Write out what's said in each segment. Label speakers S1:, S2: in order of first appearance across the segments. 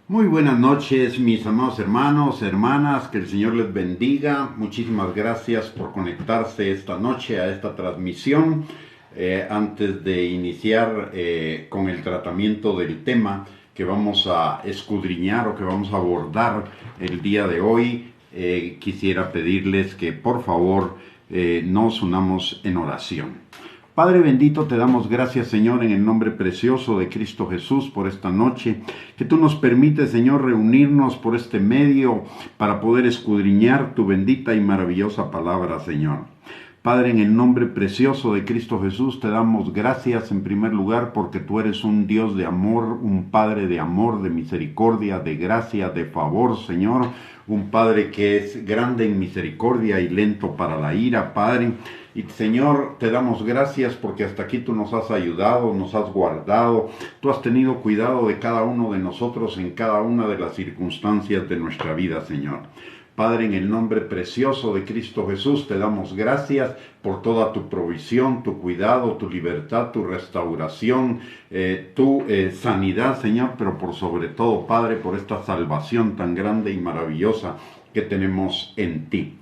S1: Muy buenas noches, mis amados hermanos, hermanas, que el Señor les bendiga. Muchísimas gracias por conectarse esta noche a esta transmisión. Antes de iniciar con el tratamiento del tema que vamos a escudriñar o que vamos a abordar el día de hoy, quisiera pedirles que por favor nos unamos en oración. Padre bendito, te damos gracias, Señor, en el nombre precioso de Cristo Jesús por esta noche, que tú nos permites, Señor, reunirnos por este medio para poder escudriñar tu bendita y maravillosa palabra, Señor. Padre, en el nombre precioso de Cristo Jesús, te damos gracias en primer lugar porque tú eres un Dios de amor, un Padre de amor, de misericordia, de gracia, de favor, Señor. Un Padre que es grande en misericordia y lento para la ira, Padre. Y Señor, te damos gracias porque hasta aquí tú nos has ayudado, nos has guardado. Tú has tenido cuidado de cada uno de nosotros en cada una de las circunstancias de nuestra vida, Señor. Padre, en el nombre precioso de Cristo Jesús, te damos gracias por toda tu provisión, tu cuidado, tu libertad, tu restauración, tu sanidad, Señor, pero por sobre todo, Padre, por esta salvación tan grande y maravillosa que tenemos en ti.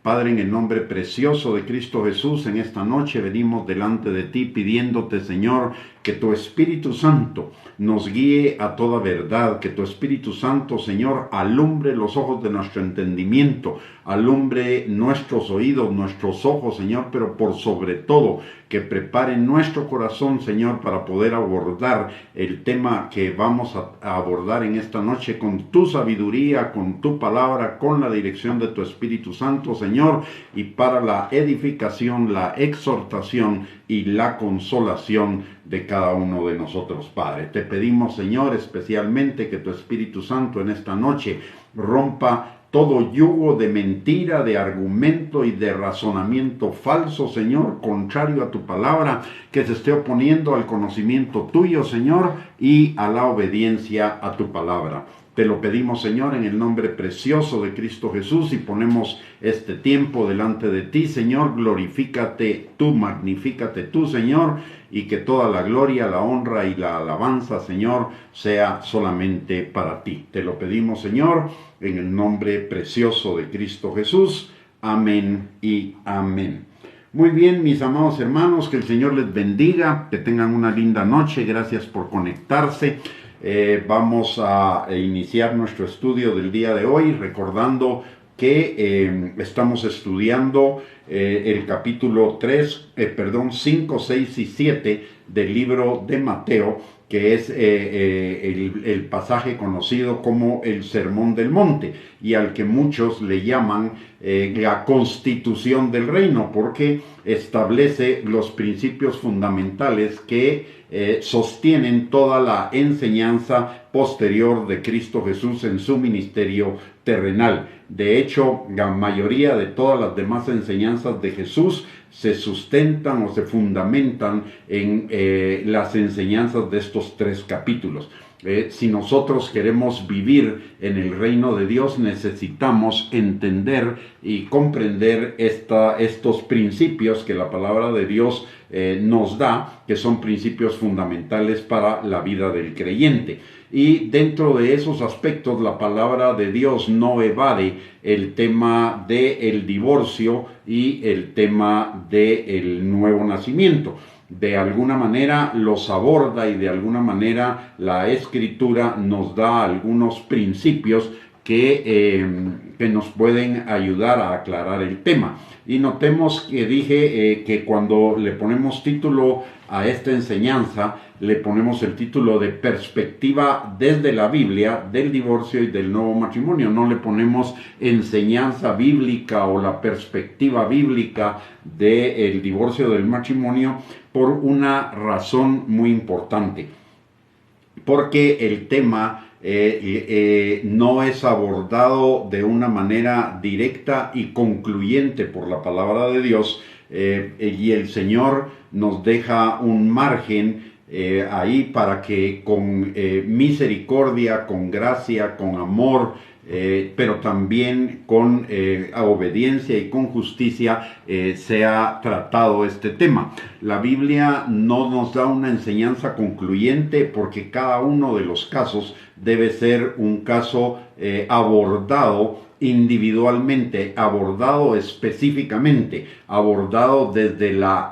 S1: Padre, en el nombre precioso de Cristo Jesús, en esta noche venimos delante de ti pidiéndote, Señor, que tu Espíritu Santo nos guíe a toda verdad, que tu Espíritu Santo, Señor, alumbre los ojos de nuestro entendimiento, alumbre nuestros oídos, nuestros ojos, Señor, pero por sobre todo, que prepare nuestro corazón, Señor, para poder abordar el tema que vamos a abordar en esta noche con tu sabiduría, con tu palabra, con la dirección de tu Espíritu Santo, Señor, y para la edificación, la exhortación y la consolación de cada uno de nosotros, Padre. Te pedimos, Señor, especialmente que tu Espíritu Santo en esta noche rompa todo yugo de mentira, de argumento y de razonamiento falso, Señor, contrario a tu palabra, que se esté oponiendo al conocimiento tuyo, Señor, y a la obediencia a tu palabra. Te lo pedimos, Señor, en el nombre precioso de Cristo Jesús, y ponemos este tiempo delante de ti, Señor. Glorifícate tú, magnifícate tú, Señor, y que toda la gloria, la honra y la alabanza, Señor, sea solamente para ti. Te lo pedimos, Señor, en el nombre precioso de Cristo Jesús. Amén y amén. Muy bien, mis amados hermanos, que el Señor les bendiga, que tengan una linda noche. Gracias por conectarse. Vamos a iniciar nuestro estudio del día de hoy recordando que estamos estudiando el capítulo 5, 6 y 7 del libro de Mateo, que es el pasaje conocido como el Sermón del Monte, y al que muchos le llaman la constitución del reino, porque establece los principios fundamentales que sostienen toda la enseñanza posterior de Cristo Jesús en su ministerio terrenal. De hecho, la mayoría de todas las demás enseñanzas de Jesús se sustentan o se fundamentan en las enseñanzas de estos 3 capítulos. Si nosotros queremos vivir en el reino de Dios, necesitamos entender y comprender estos principios que la palabra de Dios nos da, que son principios fundamentales para la vida del creyente. Y dentro de esos aspectos, la palabra de Dios no evade el tema del divorcio y el tema del nuevo nacimiento. De alguna manera los aborda, y de alguna manera la Escritura nos da algunos principios que nos pueden ayudar a aclarar el tema. Y notemos que dije que cuando le ponemos título a esta enseñanza, le ponemos el título de perspectiva desde la Biblia del divorcio y del nuevo matrimonio. No le ponemos enseñanza bíblica o la perspectiva bíblica del divorcio del matrimonio, por una razón muy importante. Porque el tema no es abordado de una manera directa y concluyente por la palabra de Dios, y el Señor nos deja un margen ahí para que con misericordia, con gracia, con amor, pero también con obediencia y con justicia se ha tratado este tema. La Biblia no nos da una enseñanza concluyente porque cada uno de los casos debe ser un caso abordado individualmente, abordado específicamente, abordado desde la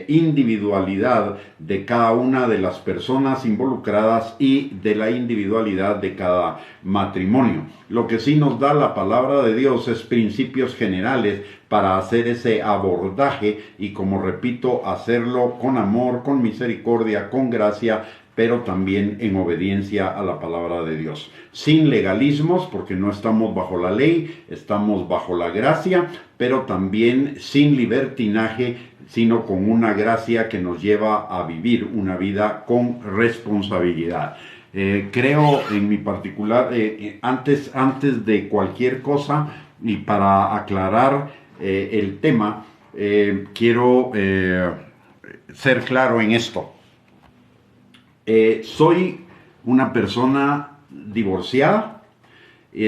S1: individualidad de cada una de las personas involucradas y de la individualidad de cada matrimonio. Lo que sí nos da la palabra de Dios es principios generales para hacer ese abordaje y, como repito, hacerlo con amor, con misericordia, con gracia, pero también en obediencia a la palabra de Dios. Sin legalismos, porque no estamos bajo la ley, estamos bajo la gracia, pero también sin libertinaje, sino con una gracia que nos lleva a vivir una vida con responsabilidad. Creo en mi particular, antes de cualquier cosa, y para aclarar el tema, quiero ser claro en esto. Soy una persona divorciada,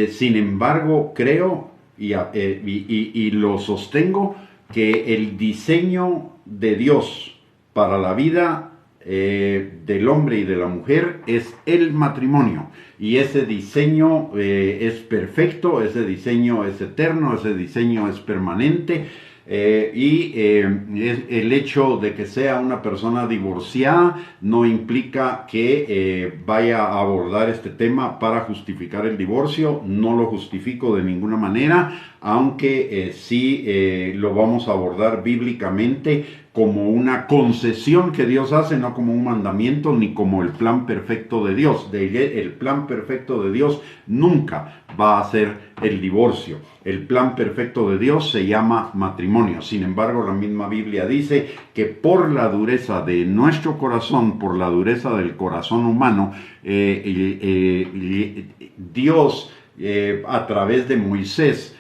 S1: sin embargo creo y lo sostengo que el diseño de Dios para la vida del hombre y de la mujer es el matrimonio, y ese diseño es perfecto, ese diseño es eterno, ese diseño es permanente. El hecho de que sea una persona divorciada no implica que vaya a abordar este tema para justificar el divorcio. No lo justifico de ninguna manera, aunque sí lo vamos a abordar bíblicamente como una concesión que Dios hace, no como un mandamiento ni como el plan perfecto de Dios. El plan perfecto de Dios nunca va a ser el divorcio. El plan perfecto de Dios se llama matrimonio. Sin embargo, la misma Biblia dice que por la dureza de nuestro corazón, por la dureza del corazón humano, Dios a través de Moisés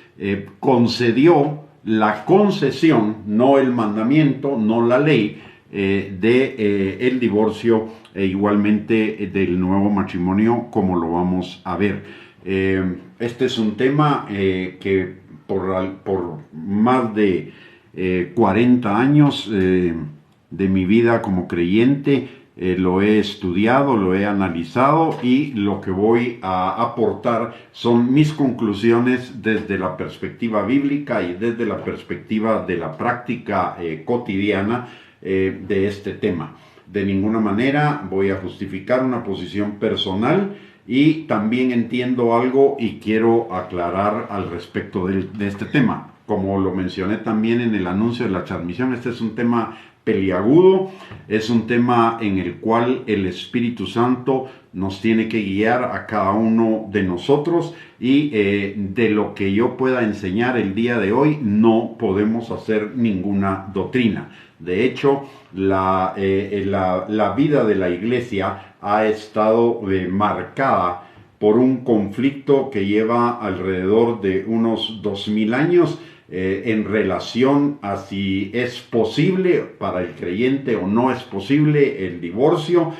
S1: concedió la concesión, no el mandamiento, no la ley, el divorcio e igualmente del nuevo matrimonio, como lo vamos a ver. Este es un tema que por más de 40 años de mi vida como creyente lo he estudiado, lo he analizado, y lo que voy a aportar son mis conclusiones desde la perspectiva bíblica y desde la perspectiva de la práctica cotidiana de este tema. De ninguna manera voy a justificar una posición personal, y también entiendo algo y quiero aclarar al respecto de este tema. Como lo mencioné también en el anuncio de la transmisión, este es un tema peliagudo, es un tema en el cual el Espíritu Santo nos tiene que guiar a cada uno de nosotros, y de lo que yo pueda enseñar el día de hoy no podemos hacer ninguna doctrina. De hecho, la vida de la iglesia ha estado marcada por un conflicto que lleva alrededor de unos 2000 años en relación a si es posible para el creyente o no es posible el divorcio,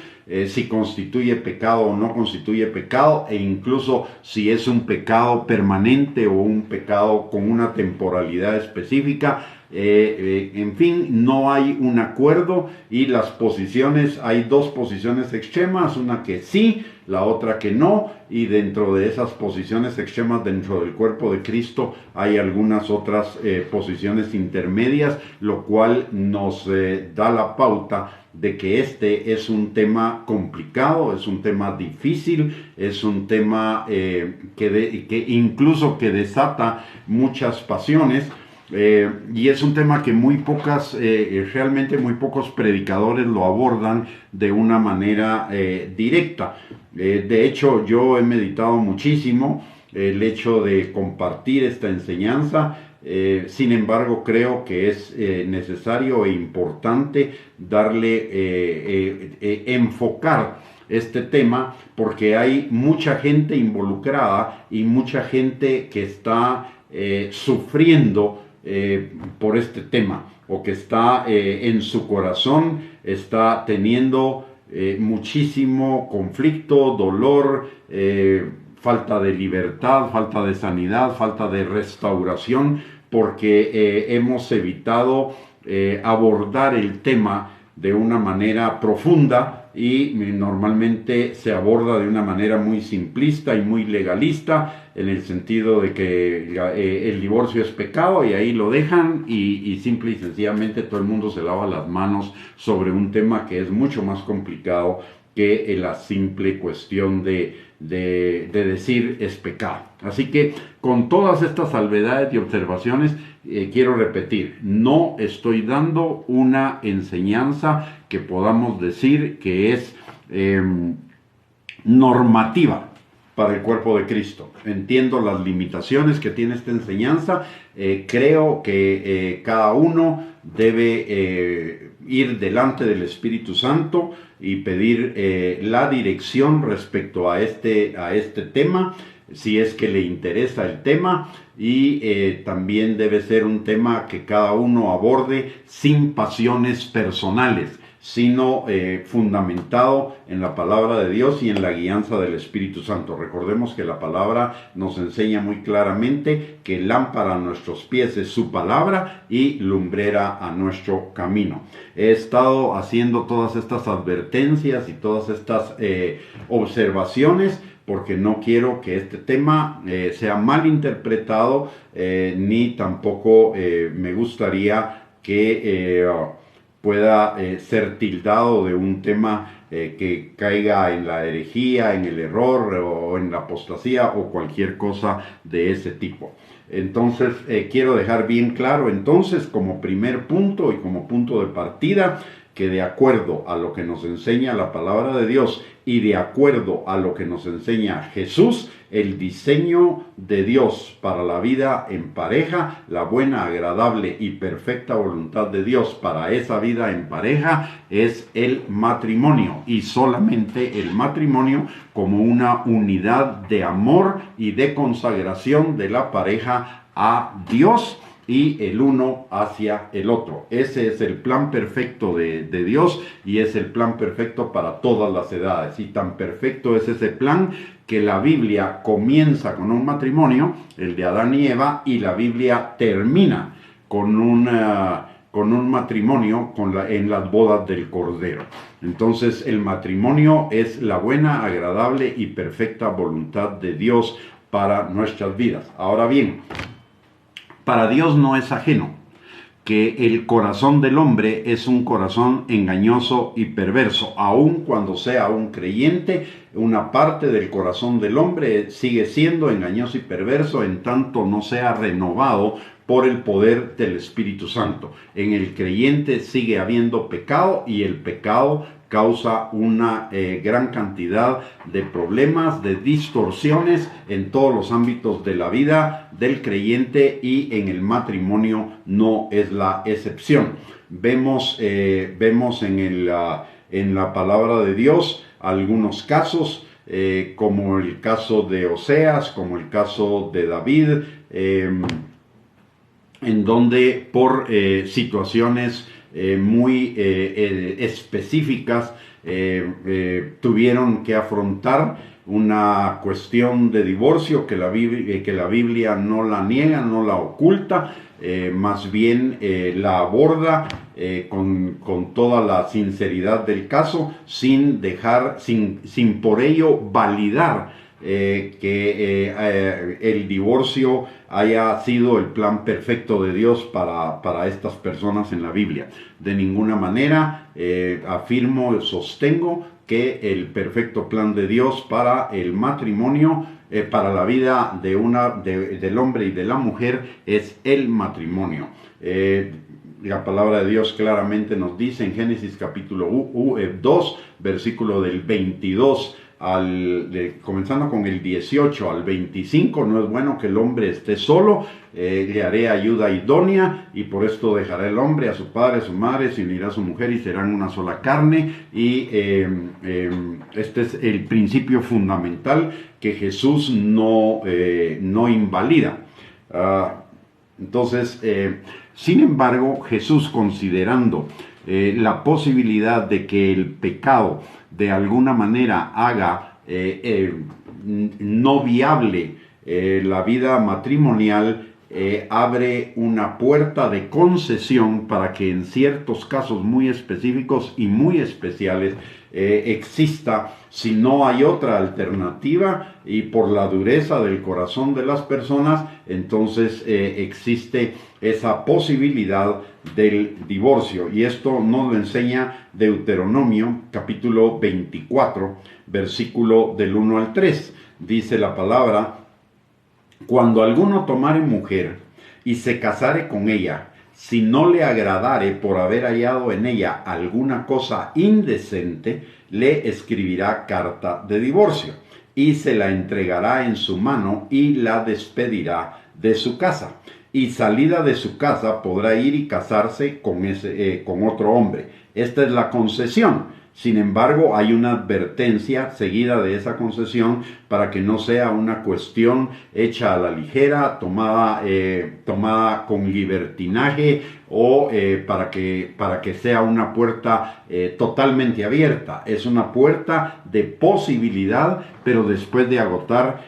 S1: si constituye pecado o no constituye pecado, e incluso si es un pecado permanente o un pecado con una temporalidad específica. En fin, no hay un acuerdo, y las posiciones, hay dos posiciones extremas, una que sí, la otra que no, y dentro de esas posiciones extremas dentro del cuerpo de Cristo hay algunas otras posiciones intermedias, lo cual nos da la pauta de que este es un tema complicado, es un tema difícil, es un tema que incluso que desata muchas pasiones. Y es un tema que realmente muy pocos predicadores lo abordan de una manera directa. De hecho, yo he meditado muchísimo el hecho de compartir esta enseñanza. Sin embargo, creo que es necesario e importante enfocar este tema, porque hay mucha gente involucrada y mucha gente que está sufriendo por este tema, o que está en su corazón, está teniendo muchísimo conflicto, dolor, falta de libertad, falta de sanidad, falta de restauración, porque hemos evitado abordar el tema de una manera profunda y normalmente se aborda de una manera muy simplista y muy legalista, en el sentido de que el divorcio es pecado y ahí lo dejan y simple y sencillamente todo el mundo se lava las manos sobre un tema que es mucho más complicado que la simple cuestión de decir es pecado. Así que con todas estas salvedades y observaciones, quiero repetir, no estoy dando una enseñanza que podamos decir que es normativa para el cuerpo de Cristo. Entiendo las limitaciones que tiene esta enseñanza, creo que cada uno debe ir delante del Espíritu Santo y pedir la dirección respecto a este tema, si es que le interesa el tema, y también debe ser un tema que cada uno aborde sin pasiones personales, sino fundamentado en la palabra de Dios y en la guianza del Espíritu Santo. Recordemos que la palabra nos enseña muy claramente que lámpara a nuestros pies es su palabra y lumbrera a nuestro camino. He estado haciendo todas estas advertencias y todas estas observaciones porque no quiero que este tema sea mal interpretado, ni tampoco me gustaría que pueda ser tildado de un tema que caiga en la herejía, en el error o en la apostasía o cualquier cosa de ese tipo. Entonces quiero dejar bien claro entonces como primer punto y como punto de partida que de acuerdo a lo que nos enseña la palabra de Dios y de acuerdo a lo que nos enseña Jesús, el diseño de Dios para la vida en pareja, la buena, agradable y perfecta voluntad de Dios para esa vida en pareja es el matrimonio, y solamente el matrimonio como una unidad de amor y de consagración de la pareja a Dios y el uno hacia el otro. Ese es el plan perfecto de Dios y es el plan perfecto para todas las edades. Y tan perfecto es ese plan que la Biblia comienza con un matrimonio, el de Adán y Eva, y la Biblia termina con un matrimonio en las bodas del Cordero. Entonces el matrimonio es la buena, agradable y perfecta voluntad de Dios para nuestras vidas. Ahora bien, para Dios no es ajeno que el corazón del hombre es un corazón engañoso y perverso. Aun cuando sea un creyente, una parte del corazón del hombre sigue siendo engañoso y perverso en tanto no sea renovado por el poder del Espíritu Santo. En el creyente sigue habiendo pecado y el pecado causa una gran cantidad de problemas, de distorsiones en todos los ámbitos de la vida del creyente, y en el matrimonio no es la excepción. Vemos en la palabra de Dios algunos casos, como el caso de Oseas, como el caso de David, en donde por situaciones muy específicas tuvieron que afrontar una cuestión de divorcio que la Biblia no la niega, no la oculta, más bien la aborda con toda la sinceridad del caso, sin por ello validar que el divorcio haya sido el plan perfecto de Dios para estas personas en la Biblia. De ninguna manera afirmo, sostengo que el perfecto plan de Dios para el matrimonio, para la vida del hombre y de la mujer, es el matrimonio. La palabra de Dios claramente nos dice en Génesis capítulo 2, versículo del 22 comenzando con el 18 al 25, no es bueno que el hombre esté solo, le haré ayuda idónea, y por esto dejará el hombre a su padre, a su madre, se unirá a su mujer y serán una sola carne. Y este es el principio fundamental que Jesús no invalida. Entonces, sin embargo, Jesús, considerando la posibilidad de que el pecado de alguna manera haga no viable. La vida matrimonial abre una puerta de concesión para que en ciertos casos muy específicos y muy especiales exista, si no hay otra alternativa y por la dureza del corazón de las personas, entonces existe esa posibilidad del divorcio. Y esto nos lo enseña Deuteronomio capítulo 24, versículo del 1 al 3. Dice la palabra: cuando alguno tomare mujer y se casare con ella, si no le agradare por haber hallado en ella alguna cosa indecente, le escribirá carta de divorcio y se la entregará en su mano y la despedirá de su casa. Y salida de su casa podrá ir y casarse con otro hombre. Esta es la concesión. Sin embargo, hay una advertencia seguida de esa concesión para que no sea una cuestión hecha a la ligera, tomada con libertinaje o para que sea una puerta totalmente abierta. Es una puerta de posibilidad, pero después de agotar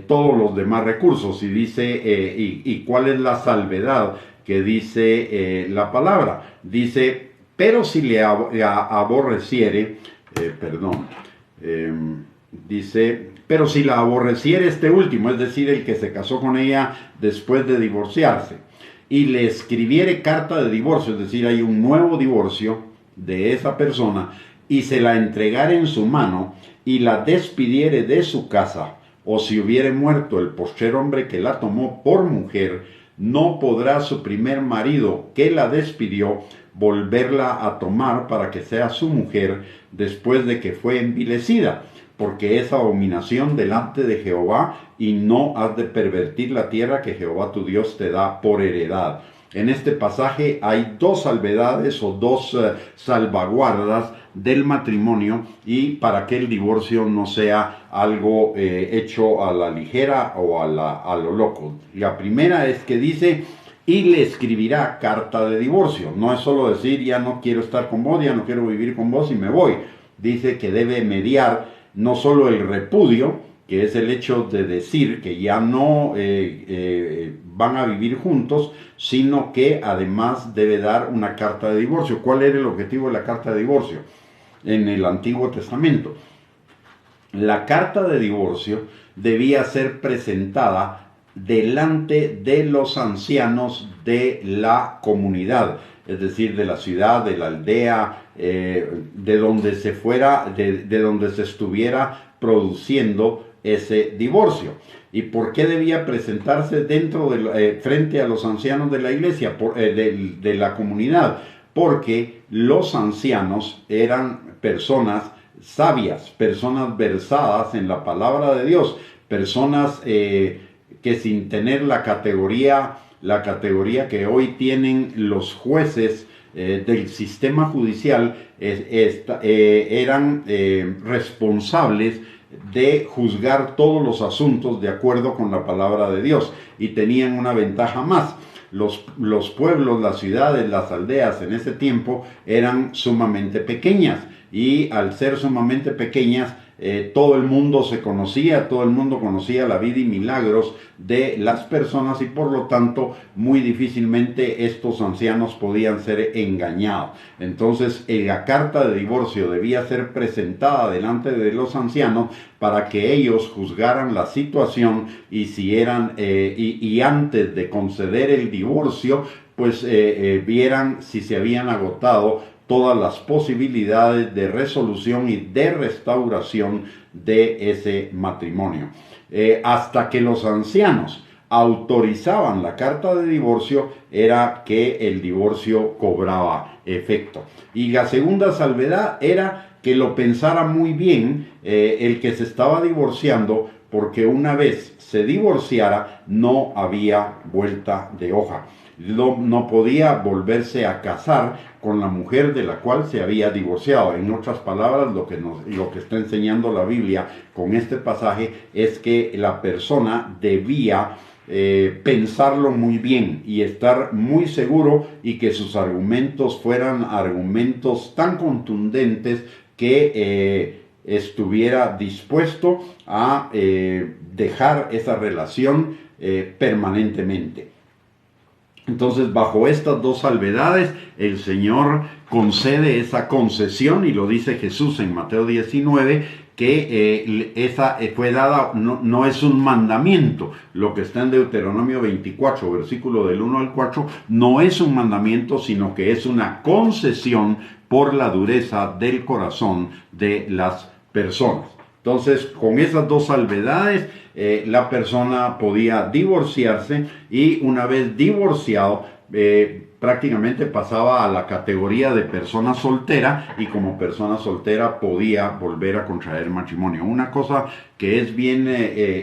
S1: todos los demás recursos. Y dice, ¿y cuál es la salvedad que dice la palabra? Dice: pero si le aborreciere, dice, pero si la aborreciere este último, es decir, el que se casó con ella después de divorciarse, y le escribiere carta de divorcio, es decir, hay un nuevo divorcio de esa persona, y se la entregare en su mano, y la despidiere de su casa, o si hubiere muerto el postrer hombre que la tomó por mujer, no podrá su primer marido que la despidió volverla a tomar para que sea su mujer después de que fue envilecida, porque es abominación delante de Jehová, y no has de pervertir la tierra que Jehová tu Dios te da por heredad. En este pasaje hay dos salvedades o dos salvaguardas del matrimonio y para que el divorcio no sea algo hecho a la ligera o a lo loco. La primera es que dice: y le escribirá carta de divorcio. No es solo decir: ya no quiero estar con vos, ya no quiero vivir con vos y me voy. Dice que debe mediar no solo el repudio, que es el hecho de decir que ya no van a vivir juntos, sino que además debe dar una carta de divorcio. ¿Cuál era el objetivo de la carta de divorcio en el Antiguo Testamento? La carta de divorcio debía ser presentada delante de los ancianos de la comunidad, es decir, de la ciudad, de la aldea, de donde se fuera, de donde se estuviera produciendo ese divorcio. ¿Y por qué debía presentarse frente a los ancianos de la iglesia, de la comunidad? Porque los ancianos eran personas sabias, personas versadas en la palabra de Dios, personas que sin tener la categoría que hoy tienen los jueces del sistema judicial, eran responsables de juzgar todos los asuntos de acuerdo con la palabra de Dios, y tenían una ventaja más. Los pueblos, las ciudades, las aldeas en ese tiempo eran sumamente pequeñas, y al ser sumamente pequeñas, todo el mundo se conocía, todo el mundo conocía la vida y milagros de las personas, y por lo tanto muy difícilmente estos ancianos podían ser engañados. Entonces la carta de divorcio debía ser presentada delante de los ancianos para que ellos juzgaran la situación, y si y antes de conceder el divorcio, pues vieran si se habían agotado todas las posibilidades de resolución y de restauración de ese matrimonio. Hasta que los ancianos autorizaban la carta de divorcio, era que el divorcio cobraba efecto. Y la segunda salvedad era que lo pensara muy bien el que se estaba divorciando, porque una vez se divorciara no había vuelta de hoja. No podía volverse a casar con la mujer de la cual se había divorciado. En otras palabras, lo que está enseñando la Biblia con este pasaje es que la persona debía pensarlo muy bien y estar muy seguro, y que sus argumentos fueran argumentos tan contundentes que estuviera dispuesto a dejar esa relación permanentemente. Entonces, bajo estas dos salvedades, el Señor concede esa concesión, y lo dice Jesús en Mateo 19, que esa fue dada, no es un mandamiento. Lo que está en Deuteronomio 24, versículo del 1 al 4, no es un mandamiento, sino que es una concesión por la dureza del corazón de las personas. Entonces, con esas dos salvedades, la persona podía divorciarse, y una vez divorciado, prácticamente pasaba a la categoría de persona soltera, y como persona soltera podía volver a contraer matrimonio. Una cosa que es bien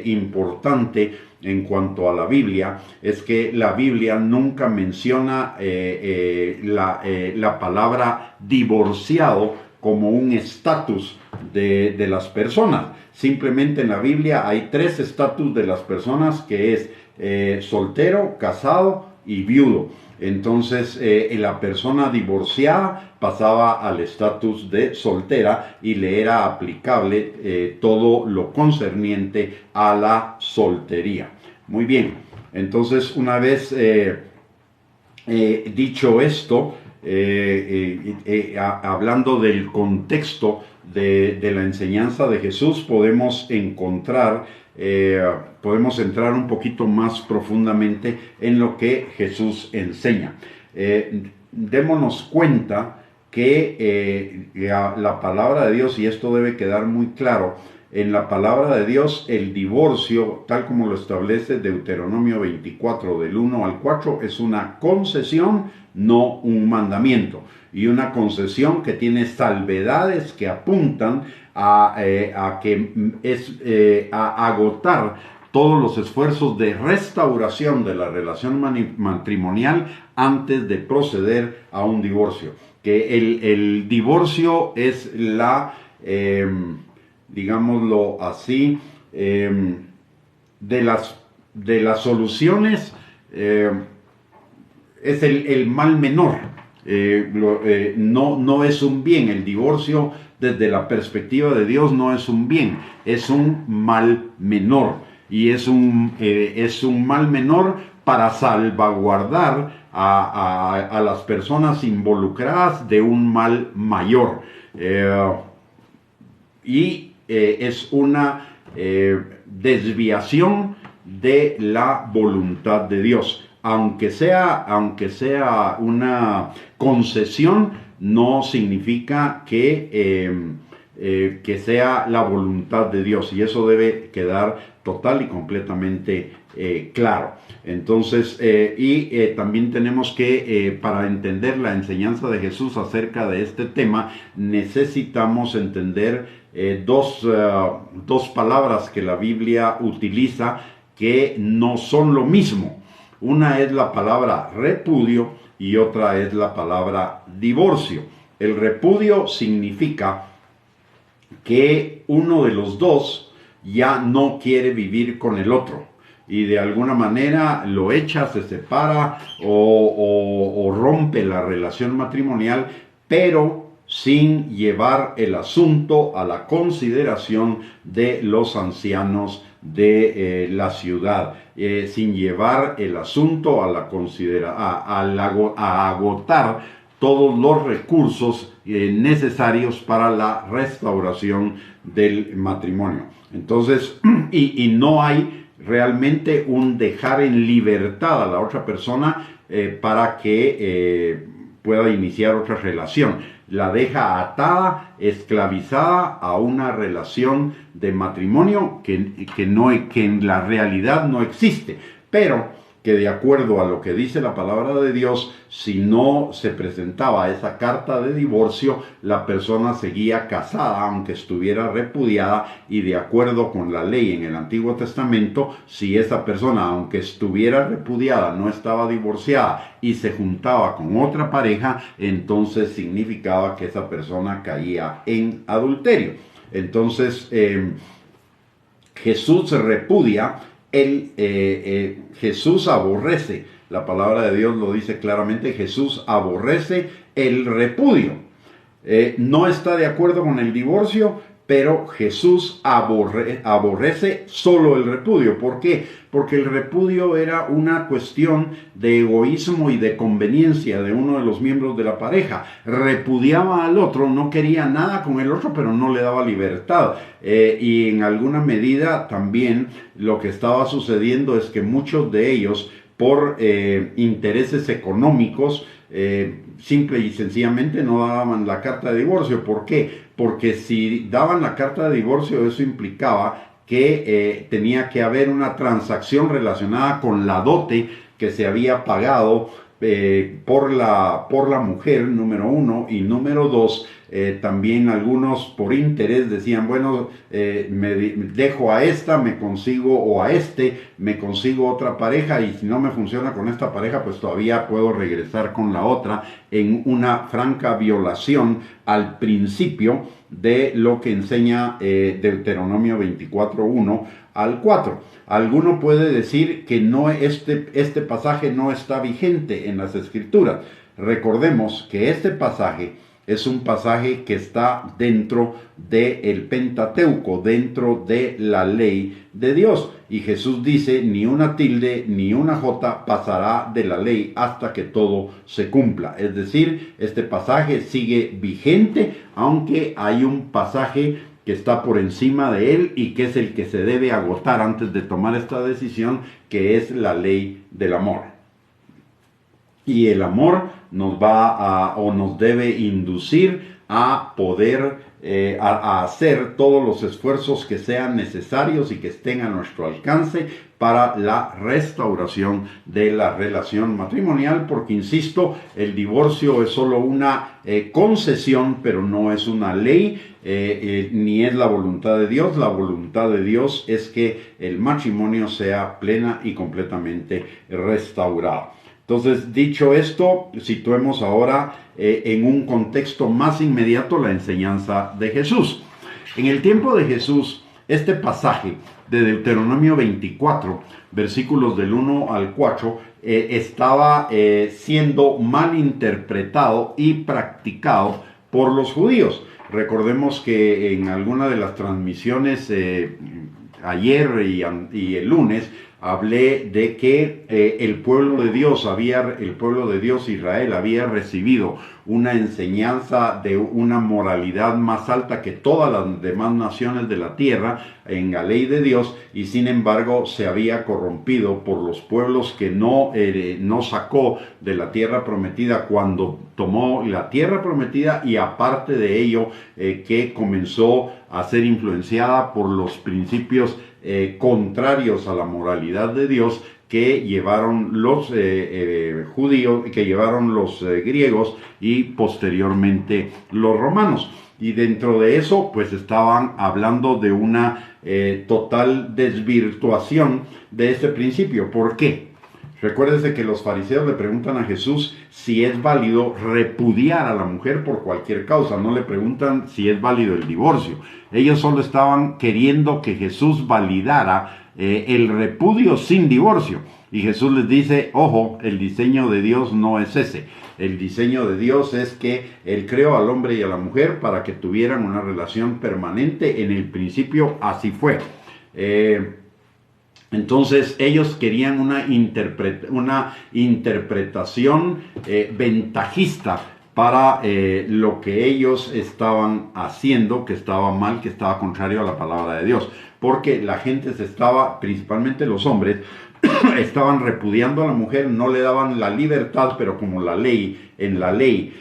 S1: importante en cuanto a la Biblia es que la Biblia nunca menciona la palabra divorciado como un estatus de las personas. Simplemente en la Biblia hay tres estatus de las personas, que es soltero, casado y viudo. Entonces la persona divorciada pasaba al estatus de soltera, y le era aplicable todo lo concerniente a la soltería. Muy bien, entonces una vez dicho esto, hablando del contexto de la enseñanza de Jesús, podemos entrar un poquito más profundamente en lo que Jesús enseña. Démonos cuenta que la palabra de Dios, y esto debe quedar muy claro, en la palabra de Dios el divorcio, tal como lo establece Deuteronomio 24 del 1 al 4, es una concesión, no un mandamiento, y una concesión que tiene salvedades que apuntan a agotar todos los esfuerzos de restauración de la relación matrimonial antes de proceder a un divorcio. Que el divorcio es digámoslo así, de las soluciones, es el mal menor. No es un bien. El divorcio, desde la perspectiva de Dios, no es un bien, es un mal menor. Y es un mal menor para salvaguardar a las personas involucradas de un mal mayor. Es una desviación de la voluntad de Dios. Aunque sea una concesión, no significa que sea la voluntad de Dios, y eso debe quedar total y completamente claro. Entonces, también tenemos que, para entender la enseñanza de Jesús acerca de este tema, necesitamos entender dos palabras que la Biblia utiliza, que no son lo mismo. Una es la palabra repudio y otra es la palabra divorcio. El repudio significa que uno de los dos ya no quiere vivir con el otro, y de alguna manera lo echa, se separa o rompe la relación matrimonial, pero sin llevar el asunto a la consideración de los ancianos de la ciudad, sin llevar el asunto a agotar todos los recursos necesarios para la restauración del matrimonio. Entonces, y no hay realmente un dejar en libertad a la otra persona para que pueda iniciar otra relación. La deja atada, esclavizada a una relación de matrimonio que en la realidad no existe, pero que, de acuerdo a lo que dice la palabra de Dios, si no se presentaba esa carta de divorcio, la persona seguía casada aunque estuviera repudiada, y de acuerdo con la ley en el Antiguo Testamento, si esa persona, aunque estuviera repudiada, no estaba divorciada y se juntaba con otra pareja, entonces significaba que esa persona caía en adulterio. Entonces, Jesús repudia, Jesús aborrece, la palabra de Dios lo dice claramente, Jesús aborrece el repudio. No está de acuerdo con el divorcio, pero Jesús aborrece solo el repudio. ¿Por qué? Porque el repudio era una cuestión de egoísmo y de conveniencia de uno de los miembros de la pareja. Repudiaba al otro, no quería nada con el otro, pero no le daba libertad. Y en alguna medida también lo que estaba sucediendo es que muchos de ellos, por intereses económicos, simple y sencillamente no daban la carta de divorcio. ¿Por qué? Porque si daban la carta de divorcio, eso implicaba que tenía que haber una transacción relacionada con la dote que se había pagado por la mujer, número uno, y número dos, también algunos por interés decían, bueno, me dejo a esta, me consigo, o a este, me consigo otra pareja, y si no me funciona con esta pareja, pues todavía puedo regresar con la otra, en una franca violación al principio de lo que enseña Deuteronomio 24:1 al 4. Alguno puede decir que no, este pasaje no está vigente en las Escrituras. Recordemos que este pasaje es un pasaje que está dentro del Pentateuco, dentro de la ley de Dios. Y Jesús dice, ni una tilde ni una jota pasará de la ley hasta que todo se cumpla. Es decir, este pasaje sigue vigente, aunque hay un pasaje que está por encima de él y que es el que se debe agotar antes de tomar esta decisión, que es la ley del amor. Y el amor nos va o nos debe inducir a poder a hacer todos los esfuerzos que sean necesarios y que estén a nuestro alcance para la restauración de la relación matrimonial, porque insisto, el divorcio es solo una concesión, pero no es una ley, ni es la voluntad de Dios. La voluntad de Dios es que el matrimonio sea plena y completamente restaurado. Entonces, dicho esto, situemos ahora en un contexto más inmediato la enseñanza de Jesús. En el tiempo de Jesús, este pasaje de Deuteronomio 24, versículos del 1 al 4, estaba siendo mal interpretado y practicado por los judíos. Recordemos que en alguna de las transmisiones ayer y el lunes hablé de que el pueblo de Dios Israel había recibido una enseñanza de una moralidad más alta que todas las demás naciones de la tierra en la ley de Dios, y sin embargo se había corrompido por los pueblos que no sacó de la tierra prometida cuando tomó la tierra prometida, y aparte de ello que comenzó a ser influenciada por los principios contrarios a la moralidad de Dios que llevaron los judíos, que llevaron los griegos y posteriormente los romanos. Y dentro de eso, pues estaban hablando de una total desvirtuación de este principio. ¿Por qué? Recuérdese que los fariseos le preguntan a Jesús si es válido repudiar a la mujer por cualquier causa. No le preguntan si es válido el divorcio. Ellos solo estaban queriendo que Jesús validara el repudio sin divorcio. Y Jesús les dice, ojo, el diseño de Dios no es ese. El diseño de Dios es que Él creó al hombre y a la mujer para que tuvieran una relación permanente. En el principio así fue. Entonces ellos querían una interpretación ventajista para lo que ellos estaban haciendo, que estaba mal, que estaba contrario a la palabra de Dios. Porque la gente principalmente los hombres, estaban repudiando a la mujer, no le daban la libertad, pero como en la ley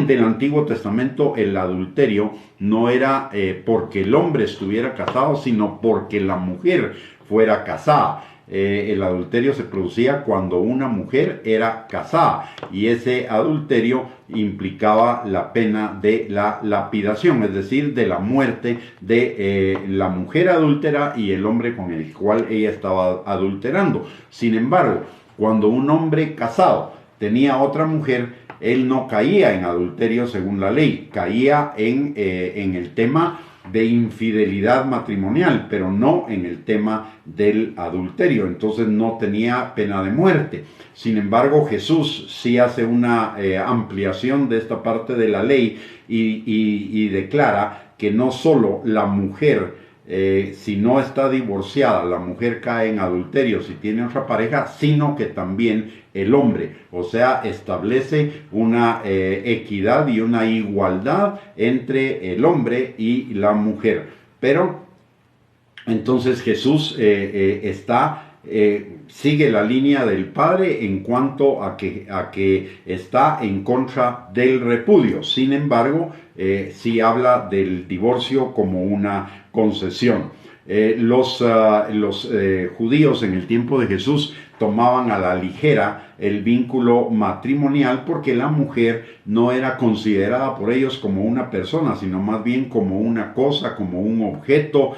S1: del Antiguo Testamento, el adulterio no era porque el hombre estuviera casado, sino porque la mujer fuera casada. El adulterio se producía cuando una mujer era casada, y ese adulterio implicaba la pena de la lapidación, es decir, de la muerte de la mujer adúltera y el hombre con el cual ella estaba adulterando. Sin embargo, cuando un hombre casado tenía otra mujer, él no caía en adulterio según la ley, caía en el tema de infidelidad matrimonial, pero no en el tema del adulterio. Entonces no tenía pena de muerte. Sin embargo, Jesús sí hace una ampliación de esta parte de la ley y declara que no solo la mujer, si no está divorciada, la mujer cae en adulterio si tiene otra pareja, sino que también el hombre. O sea, establece una equidad y una igualdad entre el hombre y la mujer. Pero entonces Jesús sigue la línea del Padre en cuanto a que está en contra del repudio. Sin embargo, sí habla del divorcio como una concesión. Los judíos en el tiempo de Jesús tomaban a la ligera el vínculo matrimonial porque la mujer no era considerada por ellos como una persona, sino más bien como una cosa, como un objeto.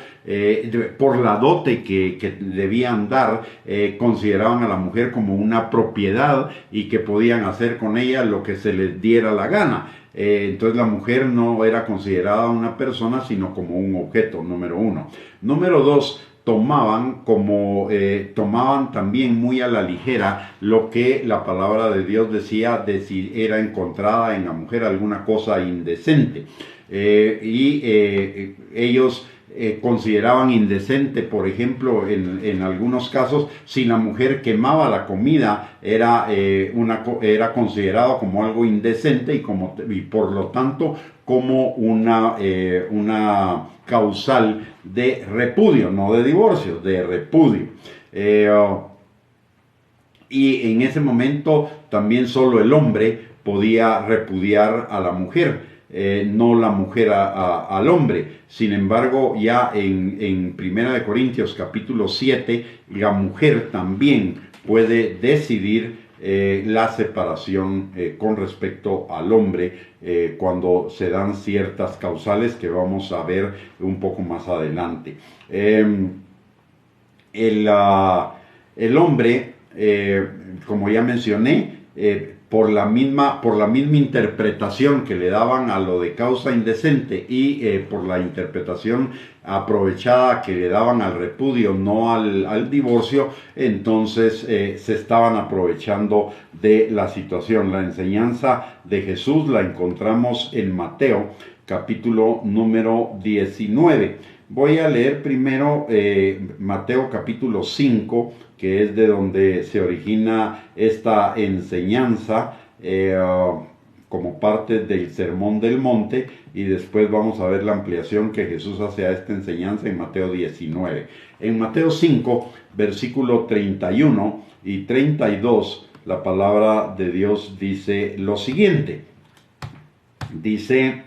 S1: Por la dote que debían dar, consideraban a la mujer como una propiedad y que podían hacer con ella lo que se les diera la gana. Entonces la mujer no era considerada una persona, sino como un objeto, número uno. Número dos, tomaban también muy a la ligera lo que la palabra de Dios decía de si era encontrada en la mujer alguna cosa indecente. Ellos consideraban indecente, por ejemplo, en algunos casos, si la mujer quemaba la comida, era considerado como algo indecente y por lo tanto como una causal de repudio, no de divorcio, de repudio. Y en ese momento también solo el hombre podía repudiar a la mujer. No la mujer al hombre. Sin embargo, ya en 1 Corintios capítulo 7, la mujer también puede decidir la separación con respecto al hombre cuando se dan ciertas causales que vamos a ver un poco más adelante. El hombre, como ya mencioné, por la misma interpretación que le daban a lo de causa indecente y por la interpretación aprovechada que le daban al repudio, no al divorcio, entonces se estaban aprovechando de la situación. La enseñanza de Jesús la encontramos en Mateo, capítulo número 19. Voy a leer primero Mateo capítulo 5, que es de donde se origina esta enseñanza como parte del Sermón del Monte, y después vamos a ver la ampliación que Jesús hace a esta enseñanza en Mateo 19. En Mateo 5, versículo 31 y 32, la palabra de Dios dice lo siguiente. Dice,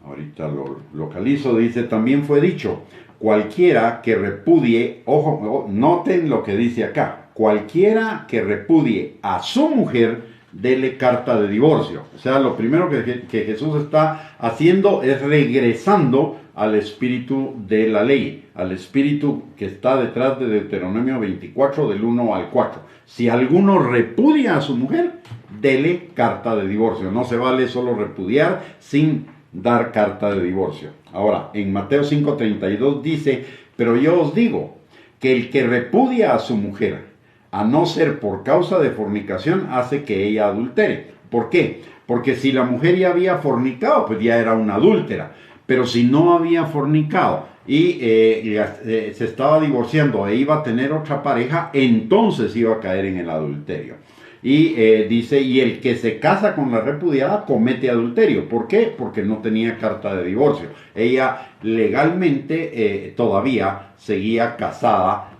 S1: ahorita lo localizo, dice, también fue dicho, cualquiera que repudie, ojo, noten lo que dice acá, cualquiera que repudie a su mujer, dele carta de divorcio. O sea, lo primero que Jesús está haciendo es regresando al espíritu de la ley, al espíritu que está detrás de Deuteronomio 24, del 1 al 4. Si alguno repudia a su mujer, dele carta de divorcio. No se vale solo repudiar sin dar carta de divorcio. Ahora, en Mateo 5:32 dice, pero yo os digo que el que repudia a su mujer, a no ser por causa de fornicación, hace que ella adultere. ¿Por qué? Porque si la mujer ya había fornicado, pues ya era una adúltera. Pero si no había fornicado y se estaba divorciando e iba a tener otra pareja, entonces iba a caer en el adulterio. Y dice, y el que se casa con la repudiada comete adulterio. ¿Por qué? Porque no tenía carta de divorcio. Ella legalmente todavía seguía casada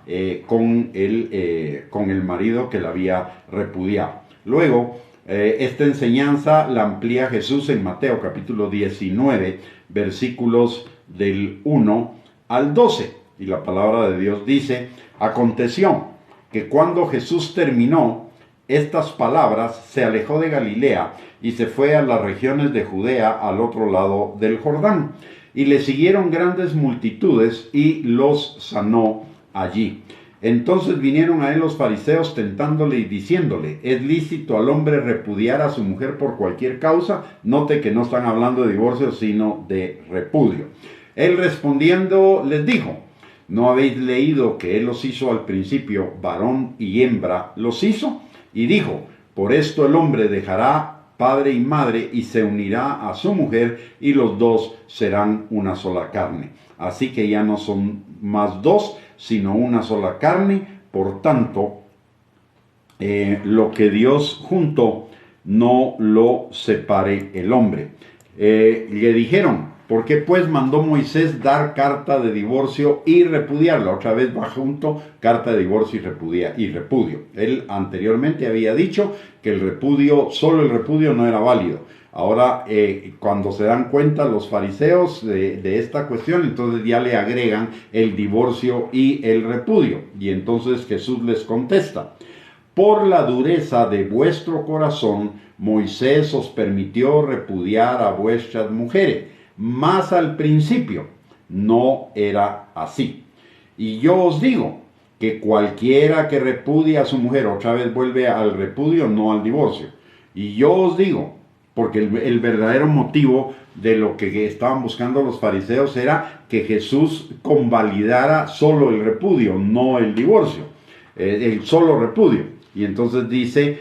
S1: con el marido que la había repudiado. Luego, esta enseñanza la amplía Jesús en Mateo capítulo 19, versículos del 1 al 12. Y la palabra de Dios dice, aconteció que cuando Jesús terminó estas palabras, se alejó de Galilea y se fue a las regiones de Judea al otro lado del Jordán. Y le siguieron grandes multitudes y los sanó allí. Entonces vinieron a él los fariseos tentándole y diciéndole, ¿es lícito al hombre repudiar a su mujer por cualquier causa? Note que no están hablando de divorcio, sino de repudio. Él respondiendo les dijo, ¿no habéis leído que él los hizo al principio, varón y hembra los hizo? Y dijo, por esto el hombre dejará padre y madre y se unirá a su mujer y los dos serán una sola carne. Así que ya no son más dos, sino una sola carne. Por tanto, lo que Dios juntó, no lo separe el hombre. Le dijeron, ¿por qué pues mandó Moisés dar carta de divorcio y repudiarla? Otra vez va junto, carta de divorcio y repudio. Él anteriormente había dicho que el repudio, solo el repudio no era válido. Ahora, cuando se dan cuenta los fariseos de esta cuestión, entonces ya le agregan el divorcio y el repudio. Y entonces Jesús les contesta, por la dureza de vuestro corazón, Moisés os permitió repudiar a vuestras mujeres, mas al principio no era así. Y yo os digo que cualquiera que repudie a su mujer, otra vez vuelve al repudio, no al divorcio. Y yo os digo, porque el verdadero motivo de lo que estaban buscando los fariseos era que Jesús convalidara solo el repudio, no el divorcio, el solo repudio. Y entonces dice,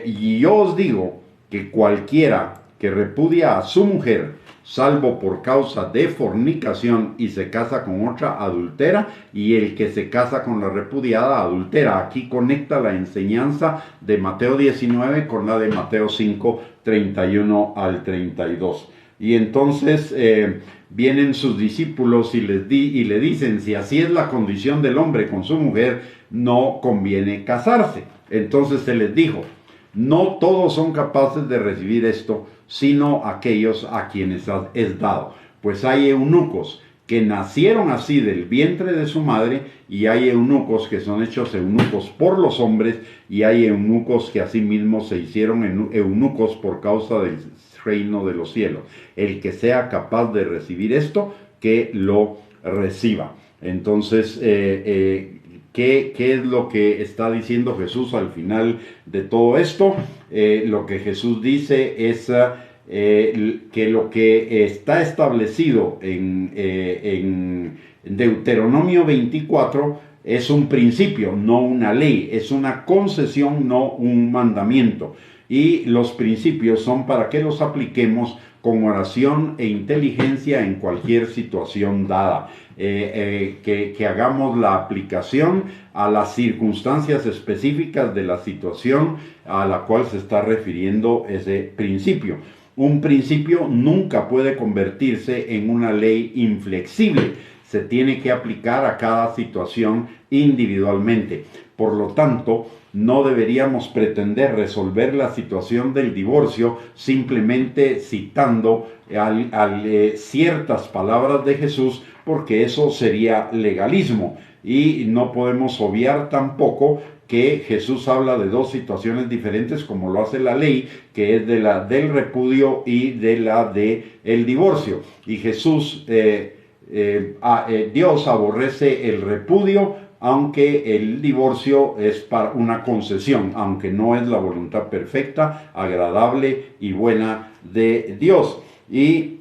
S1: y yo os digo que cualquiera que repudia a su mujer, salvo por causa de fornicación y se casa con otra, adultera, y el que se casa con la repudiada, adultera. Aquí conecta la enseñanza de Mateo 19 con la de Mateo 5, 31 al 32. Y entonces vienen sus discípulos y le dicen, si así es la condición del hombre con su mujer, no conviene casarse. Entonces se les dijo, no todos son capaces de recibir esto, sino aquellos a quienes es dado. Pues hay eunucos que nacieron así del vientre de su madre, y hay eunucos que son hechos eunucos por los hombres, y hay eunucos que asimismo se hicieron eunucos por causa del reino de los cielos. El que sea capaz de recibir esto, que lo reciba. Entonces, ¿qué es lo que está diciendo Jesús al final de todo esto? Lo que Jesús dice es que lo que está establecido en Deuteronomio 24 es un principio, no una ley, es una concesión, no un mandamiento. Y los principios son para que los apliquemos con oración e inteligencia en cualquier situación dada. Que hagamos la aplicación a las circunstancias específicas de la situación a la cual se está refiriendo ese principio. Un principio nunca puede convertirse en una ley inflexible. Se tiene que aplicar a cada situación individualmente. Por lo tanto, no deberíamos pretender resolver la situación del divorcio simplemente citando ciertas palabras de Jesús, porque eso sería legalismo. Y no podemos obviar tampoco que Jesús habla de dos situaciones diferentes, como lo hace la ley, que es de la del repudio y de la del divorcio. Y Jesús, Dios aborrece el repudio, aunque el divorcio es para una concesión, aunque no es la voluntad perfecta, agradable y buena de Dios. Y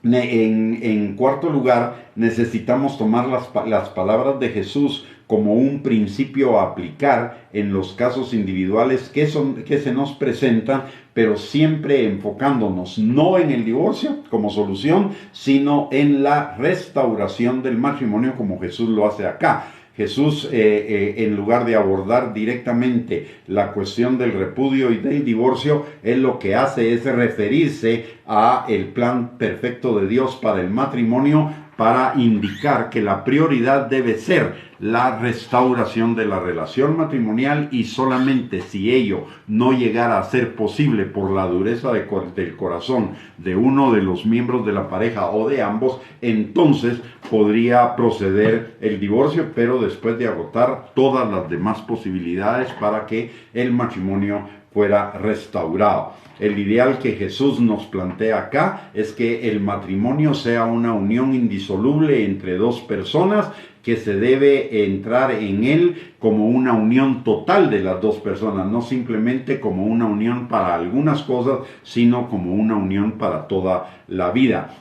S1: en cuarto lugar, necesitamos tomar las palabras de Jesús como un principio a aplicar en los casos individuales que se nos presentan, pero siempre enfocándonos no en el divorcio como solución, sino en la restauración del matrimonio, como Jesús lo hace acá. Jesús, en lugar de abordar directamente la cuestión del repudio y del divorcio, él lo que hace es referirse a el plan perfecto de Dios para el matrimonio, para indicar que la prioridad debe ser la restauración de la relación matrimonial, y solamente si ello no llegara a ser posible por la dureza del corazón de uno de los miembros de la pareja o de ambos, entonces podría proceder el divorcio, pero después de agotar todas las demás posibilidades para que el matrimonio fuera restaurado. El ideal que Jesús nos plantea acá es que el matrimonio sea una unión indisoluble entre dos personas, que se debe entrar en él como una unión total de las dos personas, no simplemente como una unión para algunas cosas, sino como una unión para toda la vida.